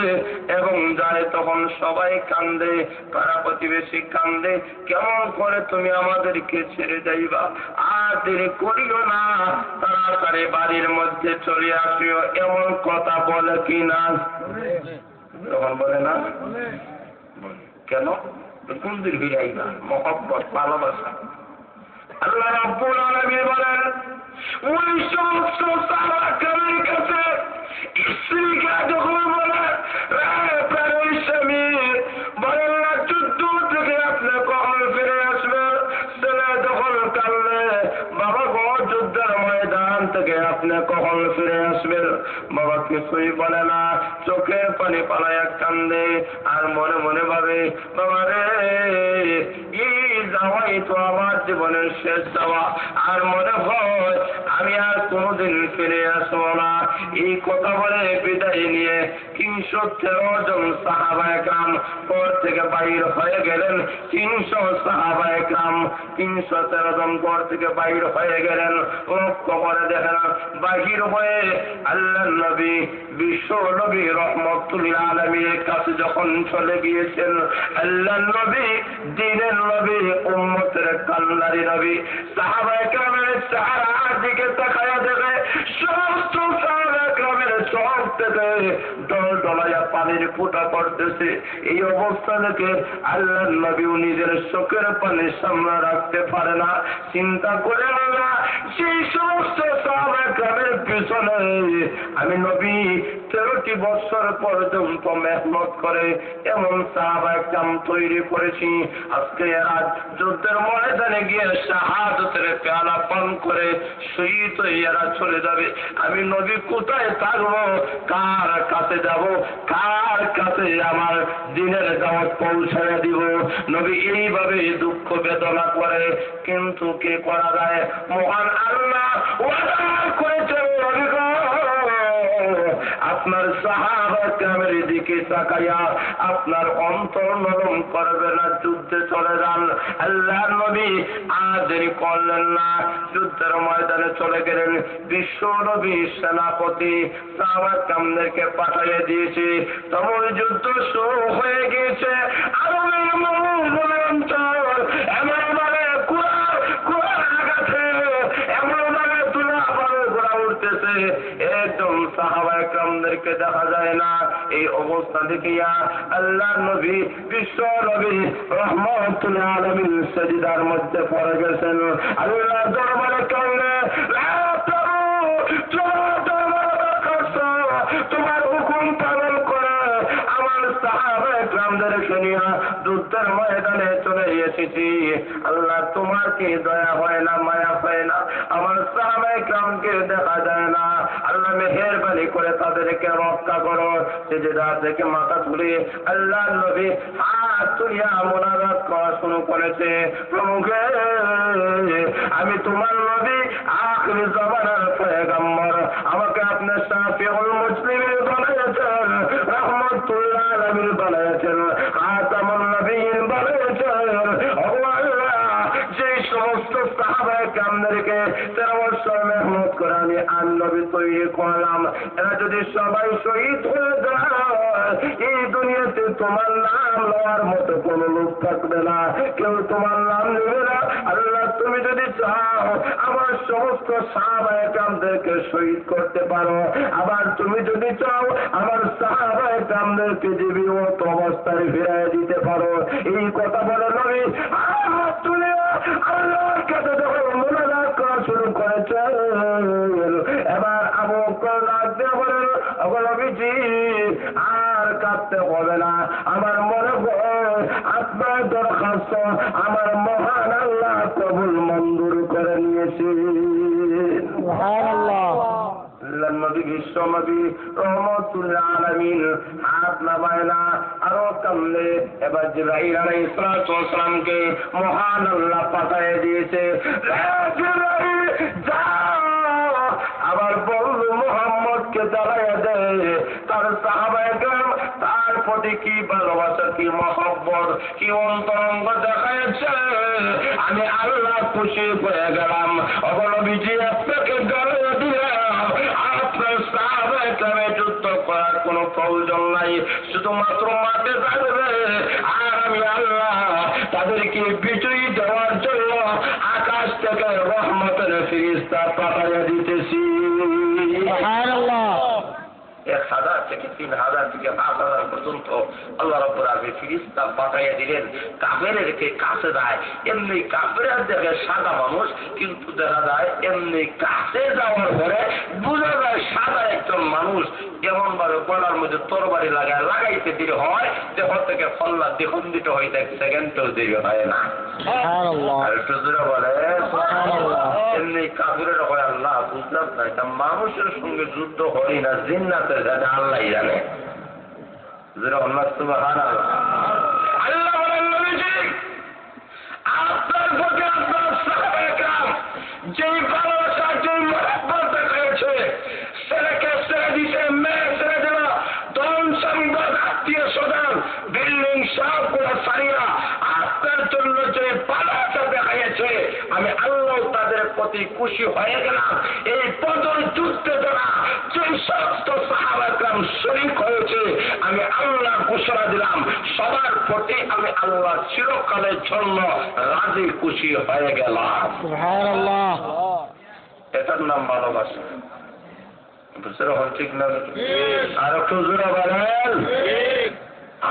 Speaker 1: এবং যায় তখন সবাই কান্দে, পাড়া প্রতিবেশী কান্দে, কেমন করে তুমি আমাদেরকে ছেড়ে যাইবা, আর দেরি করিও না, তাড়াতাড়ি বাড়ির মধ্যে চলে আসিও, এমন কথা বলে কি না? তখন বলে না কেন? কোন দিন ফিরাইবা? মহব্বত, ভালোবাসা। আল্লাহ রাব্বুল আলামিন বলেন, ওই সমস্ত সাহাবাদের কাছে স্ত্রীকে যখন বলে, প্রাণের স্বামী, বলেন না যুদ্ধ থেকে আপনি কখন ফিরে আসবেন? ছেলে যখন কাঁদলে, বাবা গো, যুদ্ধের ময়দান থেকে আপনি কখন ফিরে আসবেন? বাবা কিছুই বলে না, চোখের পানি পালায়া কান্দে, আর মনে মনে ভাবে, বাবা রে, এই যাওয়াই তো আমার জীবনের শেষ যাওয়া, আর মনে হয় আমি আর কোনোদিন ফিরে আসবো না। এই কথা বলে বিদায় নিয়ে 313 জন সাহাবায়ে কেরাম ঘর থেকে বাইর হয়ে গেলেন। 300 সাহাবায়ে কেরাম 313 জন ঘর থেকে বাইর হয়ে গেলেন। লক্ষ্য করে দেখেন, বাহির হয়ে আল্লাহর নবী, বিশ্ব নবী রহমতুল আলামিনের কাছে যখন চলে গিয়েছেন, আল্লাহর নবী, দ্বীনের নবী, উম্মতের কান্নারি নবী, সাহাবায়ে কেরামের চেহারার দিকে তাকায়া দেখে সমস্ত সাহাবায়ে কেরামের চোখ থেকে ডলাইয়া পানির ফোঁটা পড়তেছে। এই অবস্থা দেখে আল্লাহর নবীও নিজের চোখের পানি সামনে রাখতে পারে না। চিন্তা করে না, সেই সমস্ত সাহাবায়ে কেরামের পিছনে আমি নবী 13টি বছর পর্যন্ত মেহনত করে এমন সাহাবায়ে কেরাম তৈরি করেছি, আজকে এরা যুদ্ধের ময়দানে গিয়ে শাহাদাতের পেয়ালা পান করে শহীদ হয়ে এরা চলে যাবে। আমি নবী কোথায় থাকবো? কার কাছে যাব? কার কাছে আমার দিনের দাওয়াত পৌঁছায় দিব? নবী এইভাবে দুঃখ বেদনা করে, কিন্তু কে করা যায়? মহান আল্লাহ ওয়াদা করেছেন, নবী গো, আপনার সাহাবায়ে কেরামের দিকে তাকাইয়া আপনার অন্তর নরম করবে না, যুদ্ধে চলে যান। আল্লাহর নবী আর দেরি করলেন না, যুদ্ধের ময়দানে চলে গেলেন। বিশ্ব নবী সেনাপতি সাহাবায়ে কেরামদেরকে পাঠিয়ে দিয়েছে। তখন যুদ্ধ শুরু হয়ে গিয়েছে। আরবের অঞ্চল এমনভাবে কুড়ার আঘাতে এমনভাবে তুলা পারে ঘোড়া উঠতেছে, একদম সাহাবায়ে কেরামদেরকে দেখা যায় না। এই অবস্থা দেখিয়া আল্লাহর নবী, বিশ্ব নবী রহমতুল আলামিন সিজদার মধ্যে পড়ে গেছেন। আল্লাহর দরবারে কান্দে, লা প্রভু, কেরামদেরকে নিয়ে যুদ্ধের ময়দানে চলে এসেছি। আল্লাহ তোমার কি দয়া হয় না, মায়া হয় না? আমার সাহাবায়ে কেরামকে দেখা যায় না। আল্লাহ মেহেরবানি করে তাদেরকে রক্ষা করো। সিজদা থেকে মাথা তুলে আল্লাহ নবী হাত তুলিয়া মুনাজাত করা শুরু করেছে। প্রভুকে, আমি তোমার নবী, আখির জামানার পয়গম্বর, আমাকে আপনি শাফিউল মুসলিমিন বানিয়েছেন, রাহমাতুল্লাহ আলামিন বানিয়েছেন, খাতামুন নবিয়্যিন বানিয়েছেন। যে সমস্ত সাহাবায়ে কেরামদেরকে 13 বছর মেহনত করে আমি নবী তৈরি করলাম, এরা যদি সবাই শহীদ হয়ে যায়, এই দুনিয়াতে তোমার নাম লওয়ার মতো কোন লোক থাকবে না, কেউ তোমার নাম নেবে না। আল্লাহ তুমি যদি চাও আমার সমস্ত সাহাবায়ে কেরামদেরকে শহীদ করতে পারো, আবার তুমি যদি চাও আমার সাহাবায়ে কেরামদেরকে জীবিত অবস্থায় ফিরিয়ে দিতে পারো। এই কথা বলে নবী হাত তুলে আল্লাহর কাছে যখন মুনাজাত করা শুরু করেছে, এবার আবু বকর ডাক দিয়ে বলেন, ওগো নবীজি, আর কাঁদতে হবে না। আমার মনে হয় আপনার দরখাস্ত আমার মহান আল্লাহ কবুল মঞ্জুর করে নিয়েছে। সুবহানাল্লাহ। নবী বিশ্ব নবী রহমাতুল্লাহ আলামিন হাত নামায় না, আরো কামলে। এবার জিবরাইল আলাইহিস সালামকে মহান আল্লাহ পাঠিয়ে দিয়েছে, জিবরাইল যাও আবার বন্ধু মুহাম্মদকে জ্বালাইয়া দেয়। তার সাহাবায়ে কেরাম তার প্রতি কি ভালোবাসা, কি মহব্বত, কি অন্তরঙ্গ দেখাইছে। আমি আল্লাহ খুশি হয়ে গেলাম। ওগো নবীজি, আপনাকে জ্বালাইয়া দিলাম, আপনার সাহাবায়ে কেরামে যুদ্ধ করার কোনো প্রয়োজন নাই, শুধুমাত্র মাঠে থাকবে। আর আমি আল্লাহ তাদেরকে বিজয়ী দেওয়ার জন্য আকাশ থেকে রহমতের ফেরেশতা পাঠাইয়া দিতেছি। সুবহানাল্লাহ। 1000 থেকে 3000 থেকে 5000 পর্যন্ত আল্লাহ রাব্বুল আলামিন ফেরেশতা পাঠাইয়া দিলেন। কাফেরকে কাছে যায়, এমনি কাফেররা দেখে সাদা মানুষ, কিন্তু দেখা যায় এমনি কাছে যাওয়ার পরে বোঝা যায় সাদা একজন মানুষ। এমন ভাবে গলার মধ্যে তরবারি লাগাইতে দেরি হয়, দেহ থেকে ফল্লা দ্বিখণ্ডিত হইতে 1 সেকেন্ডও দেরি হয় না। আর একটু জোরে বলে এমনি কাফেররা হয়, আল্লাহ বুঝলাম না, এটা মানুষের সঙ্গে যুদ্ধ হয় না জিন্নাতের কাছে, আল্লাহ জানে। আল্লাহ বলেন, নবীজি, আপনার প্রতি আপনার সাহাবায়ে কেরাম যেই ভালোবাসা, যেই মহব্বত দেখিয়েছে, ছেলেকে ছেড়ে দিতে, মেয়ে ছেড়ে দিল, ধন সম্পদ, আত্মীয় স্বজন, বিল্ডিং সবগুলো ছাড়িয়া আপনার জন্য যে ভালোবাসা দেখাইছে, আমি আল্লাহ তাদের প্রতি খুশি হয়ে গেলাম। এই বদর যুদ্ধে যারা যে সমস্ত সাহাবায়ে কেরাম শরীক হয়েছে, আমি আল্লাহ ঘোষণা দিলাম সবার প্রতি আমি আল্লাহ চিরকালের জন্য রাজি খুশি হয়ে গেলাম। সুবহানাল্লাহ। এটার নাম ভালোবাসা। ঠিক না? আর একটু জোরে বলেন।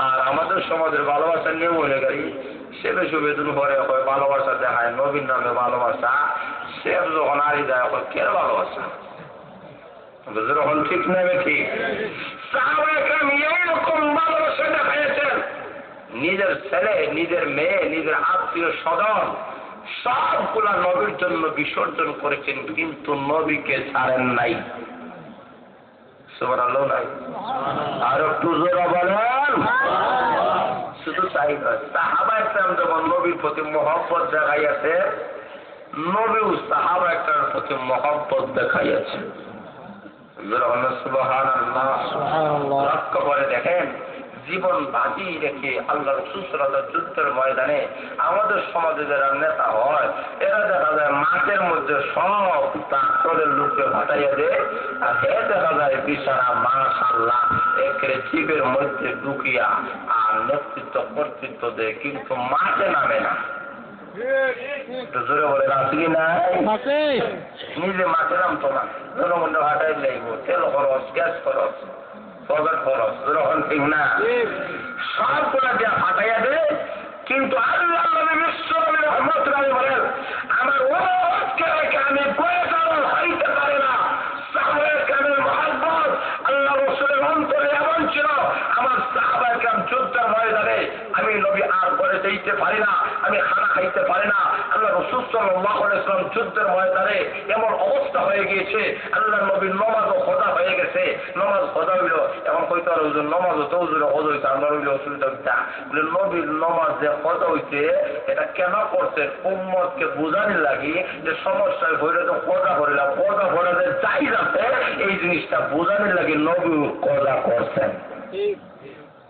Speaker 1: আর আমাদের সমাজের ভালোবাসার নিয়ম হয়ে গেছে, ছেলে সুবেদন পরে ভালোবাসা দেখায় নবীর নামে ভালোবাসা, সে যখন আড়ি দেয় কে ভালোবাসা? যখন ঠিক নেবে ঠিক। সাহাবায়ে কেরাম এইরকম ভালোবাসা দেখাইছেন, নিজের ছেলে, নিজের মেয়ে, নিজের আত্মীয় স্বজন সবগুলা নবীর জন্য বিসর্জন করেছেন, কিন্তু নবীকে ছাড়েন নাই। সুবহানাল্লাহ নাই? আর একটু জোরে বলেন। শুধু তাই নয়, সাহাবায়ে কেরাম যখন নবীর প্রতি মহব্বত দেখাইয়াছে, নবীও সাহাবায়ে কেরামের প্রতি মহব্বত দেখাইয়াছে। সুবহানাল্লাহ। লক্ষ্য করে দেখেন, জীবন বাজি রেখে আল্লাহ রাসূল সাল্লাল্লাহু আলাইহি ওয়াসাল্লাম যুদ্ধের ময়দানে আমাদের সমাজে যারা নেতা হয়, এরা দেখা যায় মাঠের মধ্যে সব ডাক্তারের লোককে হটাইয়া দেয়, আর দেখা যায় বিছানা মাশাআল্লাহ একেবারে জীবের মধ্যে ঢুকিয়া আর নেতৃত্ব কর্তৃত্ব দেয়, কিন্তু মাঠে নামে না। জোরে বলে রাখি নাই, নিজে মাঠে নামতো না, জনগণের হাটাই লাগব, তেল খরচ, গ্যাস খরচ, পকেট খরচ, যখন ঠিক না সবগুলা দিয়ে ফাটাইয়া দে। কিন্তু আল্লাহ নবী বিশ্ব নবী রহমাতুল্লাহ বলেন, আমার ওকে আমি বয়ে যাব হইতে পারে না। সাহাবায়ে কেরামের মহব্বত আল্লাহ রাসূলের অন্তরে এমন ছিল, আমার সাহাবায়ে কেরাম যুদ্ধের ময়দানে পারি না, আমি খানা খাইতে পারি না। আল্লাহ রাসূল সাল্লাল্লাহু আলাইহি ওয়াসাল্লাম যুদ্ধের ময়দানে এমন অবস্থা হয়ে গিয়েছে, আল্লাহ নবীর নামাজও খোদা হয়ে গেছে, নামাজ খোদা হইল। এখন কইতে আর হুজুর নামাজও তো হুজুরে খোদা হইতে আমরা হইলে অসুবিধা হইতা। বলে নবীর নামাজ যে খোদা হইতে এটা কেন করছে? উম্মতকে বুঝানোর লাগি যে সমস্যায় হইলে তো খোদা হইলাম, খোদা হলে যে চাই যাচ্ছে এই জিনিসটা বোঝানোর লাগি নবী খোদা করছেন।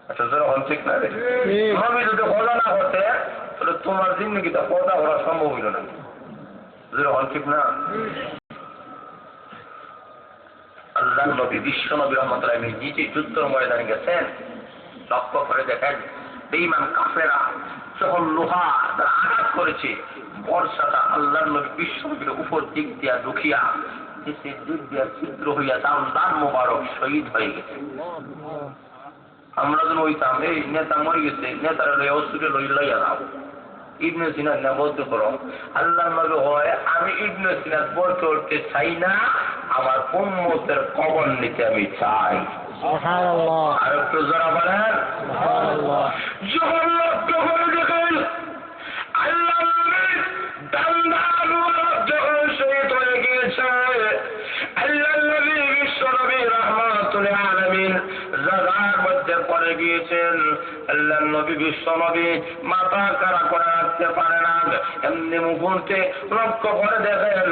Speaker 1: আচ্ছা যখন ঠিক না রে, নবী যদি খোদা না করতে তাহলে তোমার জিন্দগিটা খোদা করা সম্ভব হইল না। যখন ঠিক না, আল্লাহ নবী বিশ্ব নবী রহমতুল্লাহ নিজে যুদ্ধের ময়দানে গেছেন। লক্ষ্য করে দেখেন বেঈমান কাফেরা যখন লোহা তারা আঘাত করেছে, বর্ষাটা আল্লাহ নবী বিশ্ব নবীর উপর দিক দিয়া ঢুকিয়া দেশের দিক দিয়া ছিদ্র হইয়া দান মোবারক শহীদ হয়ে গেছে। আমরা যেন হইতাম এই নেতা মরে গেছে, নেতারা লইয়া অসুরে লইয়া যাও, ইবনে সিনাত না বলতে পারো। আল্লাহ নবী হয় আমি ইবনে সিনাত বলতে উঠতে চাই না, আমার উম্মতের কবর নিতে আমি চাই। আর একটু যারা বলেন যখন লক্ষ্য করে দেখেন আল্লাহ নবীর যখন শহীদ হয়ে গিয়েছে, আল্লাহ নবী বিশ্ব নবী রাহমাতুল আলামিন জায়গার মধ্যে পড়ে গিয়েছেন। আল্লাহ নবী বিশ্ব নবী মাথা কারা করে রাখতে পারে না। এমনি মুহূর্তে লক্ষ্য করে দেখেন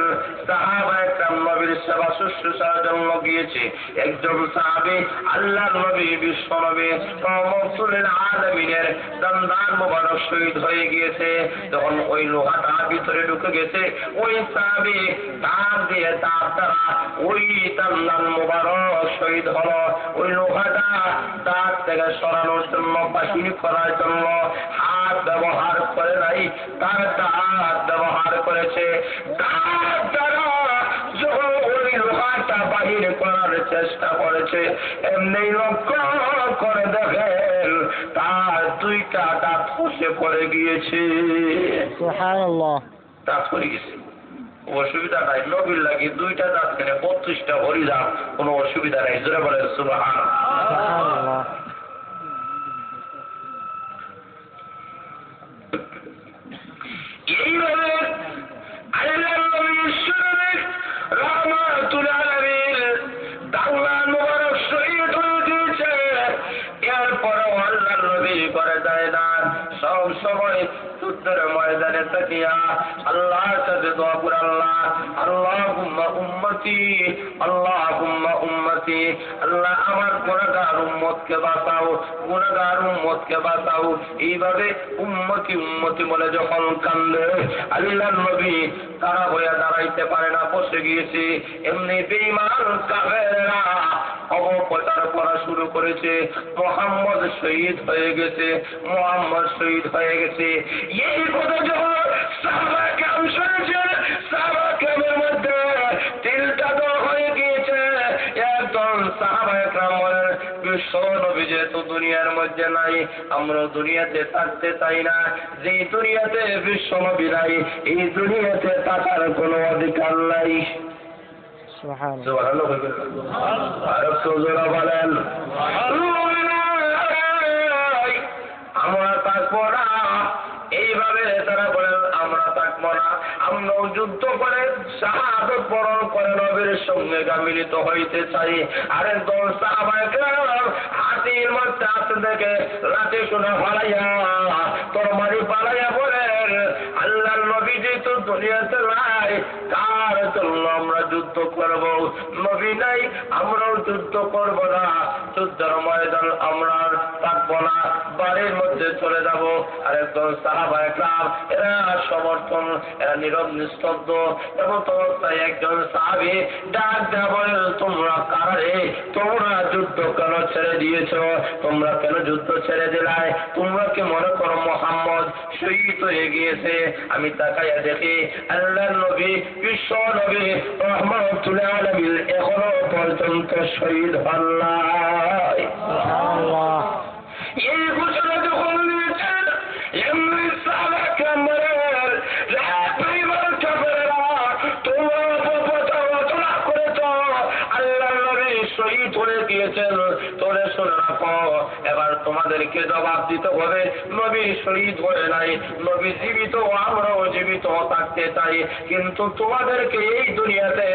Speaker 1: সাহাবায়ে কেরাম নবীর সেবা শুশ্রূষার জন্য গিয়েছে। একজন সাহাবী আল্লাহ নবী বিশ্ব নবী রাহমাতুল আলামিনের দান মোবারক শহীদ হয়ে গিয়েছে। তখন ওই লোহাটা ভিতরে ঢুকে গেছে, ওই সাহাবী তার দিয়ে তার দ্বারা ওই দান মোবারক শহীদ হলো। ওই লোহাটা দাঁত থেকে সরানোর জন্য বাহিনী করার জন্য হাত ব্যবহার করে নাই, তার দাঁত ব্যবহার করেছে। দাঁত দ্বারা যখন ওই লোহাটা বাহির করার চেষ্টা করেছে, এমনি লক্ষ্য করে দেখেন তার দুইটা দাঁত খসে পড়ে গিয়েছে। সুবহানাল্লাহ, দাঁত পড়ে গেছে। অসুবিধা নাই, নবীর লাগি দুইটা দাঁত কেনে 32টা ভরি দাঁত, কোনো অসুবিধা নাই। জোরে বলেন সুবহানাল্লাহ। এইভাবে আল্লাহ নবী ঈশ্বরের রাহমাতুল আলামিন দাওয়াত মুবারক শহীদ হয়ে গিয়েছে। এরপরও আল্লাহ নবী করে যায় না, সব সময় যুদ্ধের ময়দানে তাকিয়া আল্লাহর কাছে দোয়া করে আল্লাহ আল্লাহুম্মা উম্মতি আল্লাহুম্মা উম্মতি, আল্লাহ আমার গুনাহগার উম্মতকে বাঁচাও, গুনাহগার উম্মতকে বাঁচাও। এইভাবে উম্মতি উম্মতি বলে যখন কান্দে আল্লাহ নবী তারা হয়ে দাঁড়াইতে পারে না, বসে গিয়েছে। এমনি বেঈমান কাফেররা অপপ্রচার করা শুরু করেছে, মুহাম্মদ শহীদ হয়ে গেছে, মুহাম্মদ শহীদ হয়ে গেছে। এই কথা যখন সাহাবায়ে কেরাম শুনেছেন, সাহাবায়ে কেরামের মধ্যে তিলটা দর হয়ে গিয়েছে। একজন সাহাবায়ে কেরাম বলেন বিশ্ব নবী যেহেতু দুনিয়ার মধ্যে নাই, আমরা দুনিয়াতে থাকতে চাই না। যে দুনিয়াতে বিশ্ব নবী নাই, এই দুনিয়াতে থাকার কোনো অধিকার নাই। সুবহানাল্লাহ। আর একটু জোরে বলেন আমরা থাকবো না। এইভাবে তারা বলেন আমরা থাকবো না, আমরাও যুদ্ধ করে শাহাদাত বরণ করে নবীর সঙ্গে মিলিত হইতে চাই। আরেকজন সাহাবায়ে কেরাম হাতির মধ্যে হাত দেখে লাঠি সোনা ফালাইয়া তরবারি পালাইয়া বলেন আল্লাহর নবী যেহেতু দুনিয়াতে নাই, তার জন্য আমরা যুদ্ধ করব। নবী নাই, আমরাও যুদ্ধ করব না, যুদ্ধের ময়দান আমরা থাকবো না, বাড়ির মধ্যে চলে যাব। আরেকজন সাহাবায়ে কেরাম এরা সমর্থন, এরা নীরব নিস্তব্ধ। এবং অবস্থায় একজন সাহাবী ডাক দেয়া বলেন তোমরা কারা রে? তোমরা যুদ্ধ কেন ছেড়ে দিয়েছ? তোমরা কেন যুদ্ধ ছেড়ে দিলাই? তোমরা কি মনে করো মুহাম্মদ শহীদ হয়ে গিয়েছে? আমি তাকাইয়া দেখি আল্লাহর নবী বিশ্ব নবী রাহমাতুল আলামিন এখনো পর্যন্ত শহীদ হন নাই। সুবহানাল্লাহ। এই ঘোষণা যখন দিয়েছেন এমনি সাহাবায়ে কেরাম বলেন তোমরা অপপ্রচার করেছ, আল্লাহর নবী শহীদ হয়ে গিয়েছেন। তোরে শুনে রাখো, এবার তোমাদেরকে জবাব দিতে হবে, নবী শহীদ হয়ে নাই, নবী জীবিত, আমরাও জীবিত থাকতে চাই, কিন্তু তোমাদেরকে এই দুনিয়াতে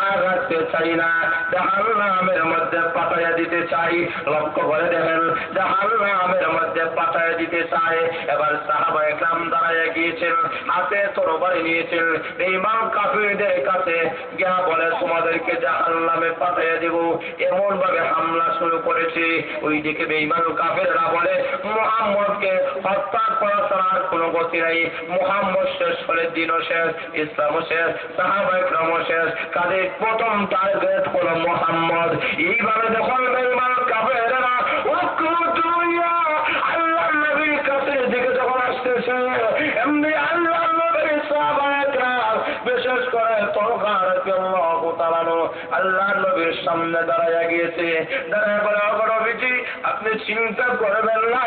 Speaker 1: আর রাখতে চাই না, জাহান্নামের মধ্যে পাঠাইয়া দিতে চাই। লক্ষ্য করে দেখেন, জাহান্নামের মধ্যে পাঠাইয়া দিতে চায়। এবার সাহাবায়ে কেরাম দাঁড়াইয়া গিয়েছেন, হাতে তরবারি নিয়েছেন, বেঈমান কাফিরদের কাছে গিয়া বলে তোমাদেরকে জাহান্নামে পাঠাইয়া দেব, এমন ভাবে হামলা শুরু করেছে। ওইদিকে বেঈমান কাফিররা বলে মুহাম্মদকে হত্যা করা ছাড়া আর কোনো গতি নাই, মুহাম্মদ শেষ হলে দিনও শেষ, ইসলামও শেষ, সাহাবায়ে কেরামও শেষ, কাজে প্রথম টার্গেট হলো মুহাম্মদ। এইভাবে যখন বেঈমান কাফিররা আল্লাহর নবীর কাছে দিকে যখন আসতেছে, এমনি আল্লাহর নবীর সাহাবায়ে কেরাম বিশেষ করে তলহা রাদিয়াল্লাহু তাআলা আল্লাহর নবীর সামনে দাঁড়াইয়া গিয়েছে। দাঁড়ায় বলে, নবীজি আপনি চিন্তা করবেন না,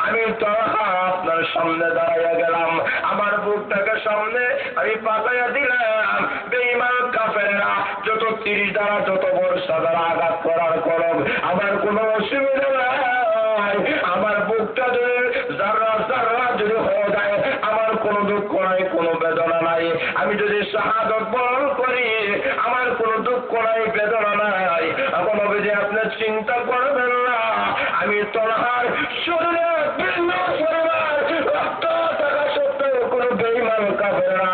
Speaker 1: আমি তলহা আপনার সামনে দাঁড়াইয়া গেলাম, আমার বুকটাকে সামনে আমি পাতাইয়া দিলাম, বেঈমান কাফেররা যত তীর দ্বারা যত বর্ষা দ্বারা আঘাত করার করব, আমার কোনো অসুবিধা নাই, আমার বুকটা যদি যারা যারা যদি হয়ে যায়, আমার কোনো দুঃখ নাই, কোনো বেদনা নাই, আমি যদি শাহাদত বরণ করি, আমার কোনো দুঃখ নাই, বেদনা নাই। এখন অবধি আপনি চিন্তা করবেন না, আমি তলহার শরীরে ভিন্ন পরিবার রক্ত থাকা সত্ত্বেও কোনো বেঈমান কাফেররা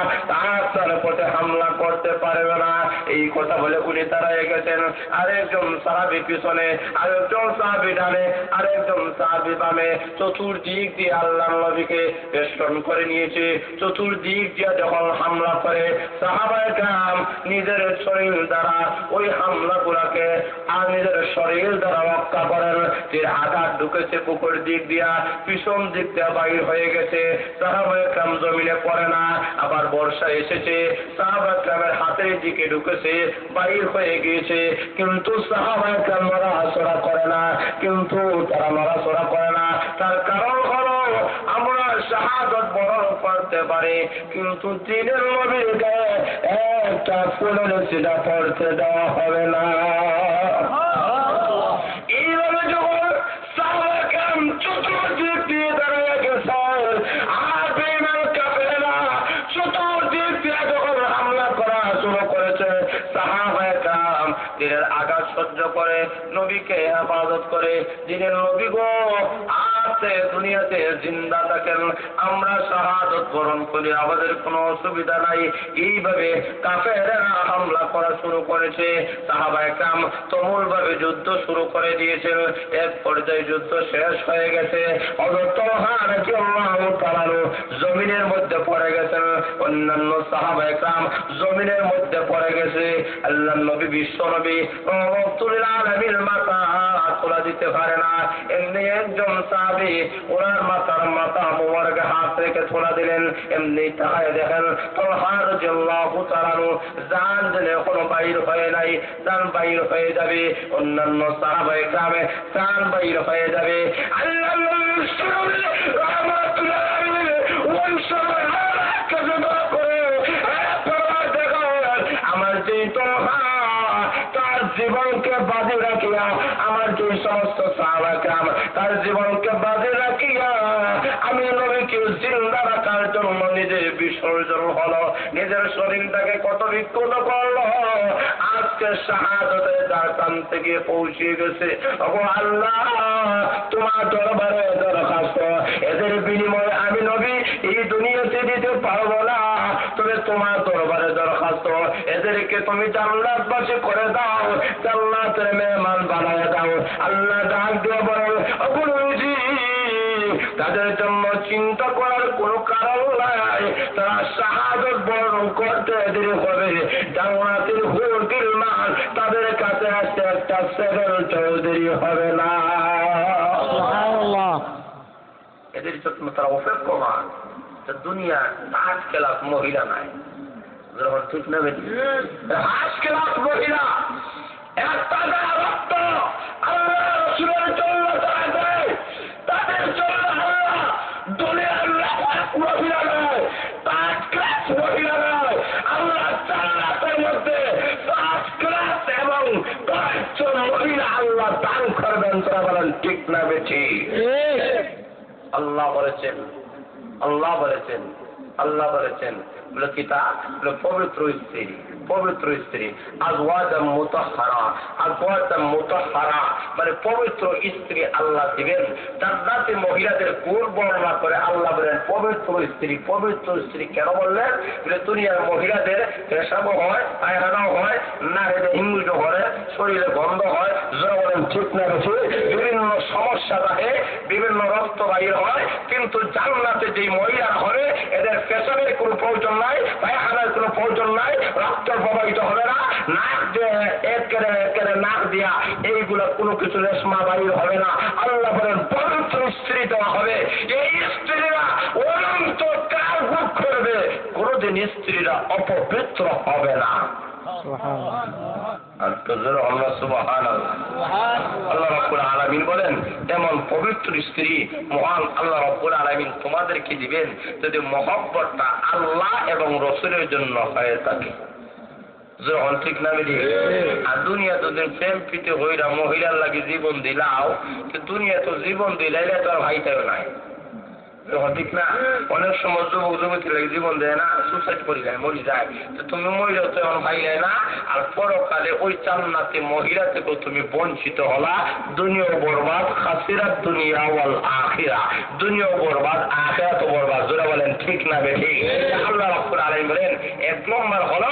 Speaker 1: তার পথে হামলা করতে পারবে না। এই কথা বলে উনি দাঁড়ায় গেছেন। আরেকজন সাহাবী পিছনে, আরেকজন সাহাবী ডানে, আরেকজন সাহাবী বামে, চতুর্দিক দিয়ে আল্লাহর নবীকে বেষ্টন করে নিয়েছে। চতুর্দিক দিয়ে যখন হামলা করে, সাহাবায়ে কেরাম নিজের শরীর দ্বারা ওই হামলাগুলোকে আর নিজের শরীর দ্বারা রক্ষা করেন। তীর আঘাত ঢুকেছে বুকের দিক দিয়া, পিছন দিক দিয়ে বাইর হয়ে গেছে, সাহাবায়ে কেরাম জমিনে পড়ে না। আবার বর্ষা এসেছে, সাহাবায়ে কেরামের হাতের দিকে ঢুকেছে, বাইর হয়ে গিয়েছে, কিন্তু সাহাবায়ে কেরাম নড়াচড়া করে না, কিন্তু তারা নড়াচড়া করে না। তার কারণ হলো আমরা শাহাদত বরণ করতে পারি, কিন্তু দ্বীনের নবীর গায়ে একটা ফুলের ছিটা পড়তে দেওয়া হবে না। এইভাবে যখন সাহাবায়ে কেরাম চতুর্দিক দিয়ে দাঁড়িয়ে গেছেন, আর বেঈমান কাফেররা চতুর্দিক দিয়ে যখন হামলা করা শুরু করেছে, সাহাবায়ে কেরাম দ্বীনের আঘাত সহ্য করে নবীকে হেফাজত করে, দ্বীনের নবী গো আছে দুনিয়াতে জিন্দা থাকেন, আমরা শাহাদত বরণ করি, আমাদের কোনো অসুবিধা নাই। এইভাবে কাফেররা হামলা করা শুরু করেছে। সাহাবায়ে কেরাম তুমুল ভাবে যুদ্ধ শুরু করে দিয়েছেন। এক পর্যায়ে যুদ্ধ শেষ হয়ে গেছে, হযরত তলহা রাদিয়াল্লাহু তাআলা জমিনের মধ্যে পড়ে গেছেন, অন্যান্য সাহাবায়ে কেরাম জমিনের মধ্যে পড়ে গেছে। আল্লাহর নবী বিশ্ব নবী রহমাতুল আলামিন মাথা তোলা দিতে পারে না, এমনি একজন সাহাবী ওনার মাথা মোবারকে হাত রেখে তোলা দিলেন। এমনি তাকায় দেখেন তলহা রাদিয়াল্লাহু তাআলা জান জেনে এখনো বাইর হয়ে নাই, জান বাইর হয়ে যাবে, অন্যান্য সাহাবায়ে কেরামে জান বাইর হয়ে যাবে। আল্লাহর নবী রহমাতুল আলামিন ওই সময় আমার যে তলহা তার জীবনকে বাজি রাখিয়া, আমার যে সমস্ত সাহাবায়ে কেরাম তার জীবনকে বাজি রাখিয়া আমি নবীকে জিন্দা রাখার জন্য নিজের বিসর্জন হলো, নিজের শরীরটাকে কত বিক্ষত করলো, আজকে শাহাদতের দ্বার থেকে পৌঁছে গেছে। ওগো আল্লাহ, তোমার দরবারে দরখাস্ত, এদের বিনিময়ে আমি নবী এই দুনিয়াতে দিতে পারবো না, তবে তোমার দরবারে দরখাস্ত, এদেরকে তুমি জান্নাতবাসী করে দাও, জান্নাতের মেহমান বানায় দাও। আল্লাহ ডাক দিয়ে বলেন, ওগো নবীজি তাদের জন্য চিন্তা করার কোনো কারণ নাই, তারা শাহাদত বরণ করতে দেরি হবে, জান্নাতের হুরুল মান তাদের কাছে আসতে একটা সেকেন্ডও দেরি হবে না। এদের জন্য তারা অপেক্ষমান, দুনিয়া হাজ খেলাফ মহিলা নাই, ঠিক না বেটি? হাজ খেলাফ মহিলা একটা রক্ত আল্লাহ রাসূলের জন্য তাদের জন্য আল্লাহ দুনিয়ার মহিলা নয়, ফার্স্ট ক্লাস মহিলা নয়, আল্লাহ জান্নাতের মধ্যে ফার্স্ট ক্লাস এবং কয়েকজন মহিলা আল্লাহ দান করবেন। তারা বলেন ঠিক না বেঠি? আল্লাহ বলেছেন, আল্লাহ বলেছেন, আল্লাহ বলেছেন বলে কিতাব বলে পবিত্র স্ত্রী, পবিত্র স্ত্রী আজওয়াজাম মুতাহহারা, আজওয়াজাম মুতাহহারা মানে পবিত্র স্ত্রী আল্লাহ দিবেন। জান্নাতে মহিলাদের গুণ বর্ণনা করে আল্লাহ বলেন পবিত্র স্ত্রী। পবিত্র স্ত্রী কেন বললেন? বলে দুনিয়ার মহিলাদের পেশাবও হয়, পায়খানাও হয়, নারীদের হিংস হয়, শরীরে গন্ধ হয়, যারা বলেন ঠিক না বেশি, বিভিন্ন সমস্যা থাকে, বিভিন্ন রক্ত বাহির হয়, কিন্তু জান্নাতে যে মহিলা হবে এদের পেশাবের কোনো প্রয়োজন নাই, পায়খানার কোনো প্রয়োজন নাই, রক্ত প্রবাহিত হবে না, নাক দিয়ে একেবারে নাক দিয়া এইগুলো কোনো কিছু রেশমা বাহির হবে না। আল্লাহ বলেন পবিত্র স্ত্রী দেওয়া হবে। এই স্ত্রীরা অনন্ত কাল ভোগ করবে, কোনদিন স্ত্রীরা অপবিত্র হবে না। আল্লাহ রাব্বুল আলামিন বলেন এমন পবিত্র স্ত্রী মহান আল্লাহ রাব্বুল আলামিন তোমাদেরকে দিবেন যদি মহব্বতটা আল্লাহ এবং রসুলের জন্য হয়ে থাকে। ঠিক না বেরি? আর দুনিয়া তো প্রেম প্রীতি হইরা মহিলার লাগে জীবন দিলাও, দুনিয়া তো জীবন দিলাইলে তো আর ভাইটাও নাই। ঠিক না? অনেক সময় যুবক যুবতী লাগে জীবন দেয় না, সুসাইড করে যায়, মরি যায়। তো তুমি মহিলা তো এমন ভাই যায় না, আর পরকালে ওই জান্নাতে মহিলা থেকেও তুমি বঞ্চিত হলা। দুনিয়াও বরবাদ, খাসিরাত দুনিয়া ওয়াল আখিরা, দুনিয়াও বরবাদ, আখিরাতও বরবাদ। যারা বলেন ঠিক না বেঠিক? আল্লাহ রাব্বুল আলামিন বলেন এক নম্বর হলো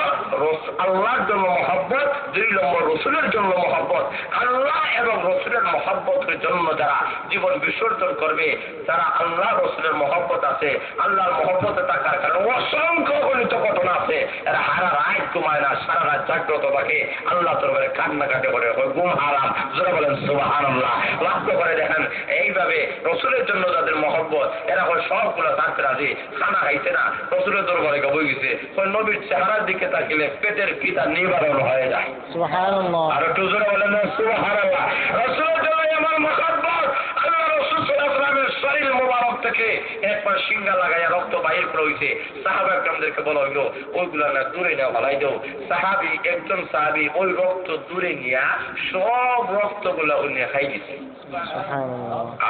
Speaker 1: আল্লাহর জন্য মহব্বত, দুই নম্বর রসুলের জন্য মহব্বত। আল্লাহ এবং রসুলের মহব্বতের জন্য যারা জীবন বিসর্জন করবে, যারা আল্লাহ রসুলের মহব্বত আছে, আল্লাহর মহব্বতে থাকার কারণে অসংখ্য গণিত ঘটনা আছে, এরা সারা রাত ঘুমায় না, সারা রাত জাগ্রত থাকে, আল্লাহ দরবারে কান্নাকাটি করে, ঘুম হারাম। যারা বলেন সুবহানাল্লাহ। লক্ষ্য করে দেখেন এইভাবে রসুলের জন্য যাদের মহব্বত, এরা হয় সবগুলো থাকতে রাজি, খানা খাইছে না, রসুলের দরবারে বই গেছে, নবীর চেহারার দিকে তাকিলে পেটের খিদা নিবারণ হয়ে যায়। সুবহানাল্লাহ। আর একটু জোরে বলেন সুবহানাল্লাহ। রসুলের জন্য আমার মহব্বত, আল্লাহ রসুল সাল্লাল্লাহু আলাইহি ওয়াসাল্লামের শরীর মোবারক থেকে একবার সিঙ্গা লাগাইয়া রক্ত বাহির করে হইছে। সাহাবা একরামদেরকে বলা হইল ওইগুলা না দূরে নেওয়া ভালাই দাও। সাহাবি একজন সাহাবি ওই রক্ত দূরে নিয়া সব রক্তগুলা উনি খাই দিছে।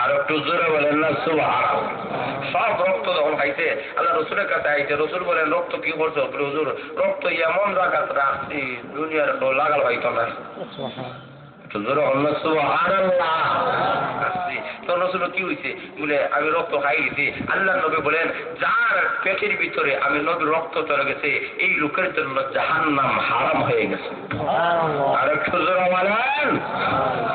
Speaker 1: আর একটু জোরে বলেন না সুবহানাল্লাহ। সব রক্ত যখন খাইছে আল্লাহ রসুলের কাছে আইছে, রসুল বলেন রক্ত কি করছো? হুজুর রক্ত এমন জায়গাতে রাখছি দুনিয়ার কেউ লাগাল হইতো না। কি হয়েছে বলে আমি রক্ত খাই গেছি। আল্লাহ নবী বলেন যার পেটের ভিতরে আমি নবীর রক্ত চলে গেছে এই লোকের জন্য জাহান্নাম হারাম হয়ে গেছে। আর একটু জোরে বলেন।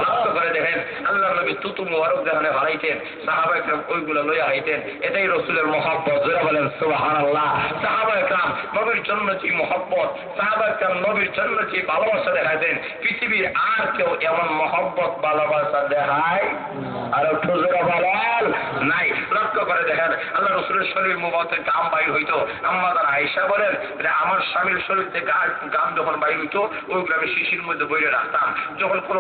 Speaker 1: লক্ষ্য করে দেখেন আল্লাহ নবী তুতু মুবারক যেখানে হারাইতেন সাহাবা একরাম ওইগুলো লইয়া হাইতেন, এটাই রসুলের মহব্বত। জোরে বলেন সুবহানাল্লাহ। সাহাবা একরাম নবীর জন্য যে মহব্বত, সাহাবা একরাম নবীর জন্য যে ভালোবাসা দেখাইতেন, পৃথিবীর আর কেউ এমন মহব্বত ভালোবাসা দেখায় আর ঠুজুরা বলাল নাই। লক্ষ্য করে দেখেন আল্লাহ রসুলের শরীর মুবারকের গাম বাইর হইতো। আম্মাজান আয়েশা বলেন আমার স্বামীর শরীর থেকে গাম যখন বাইর হইতো ওইগুলো আমি শিশির মধ্যে বইরে রাখতাম, যখন কোনো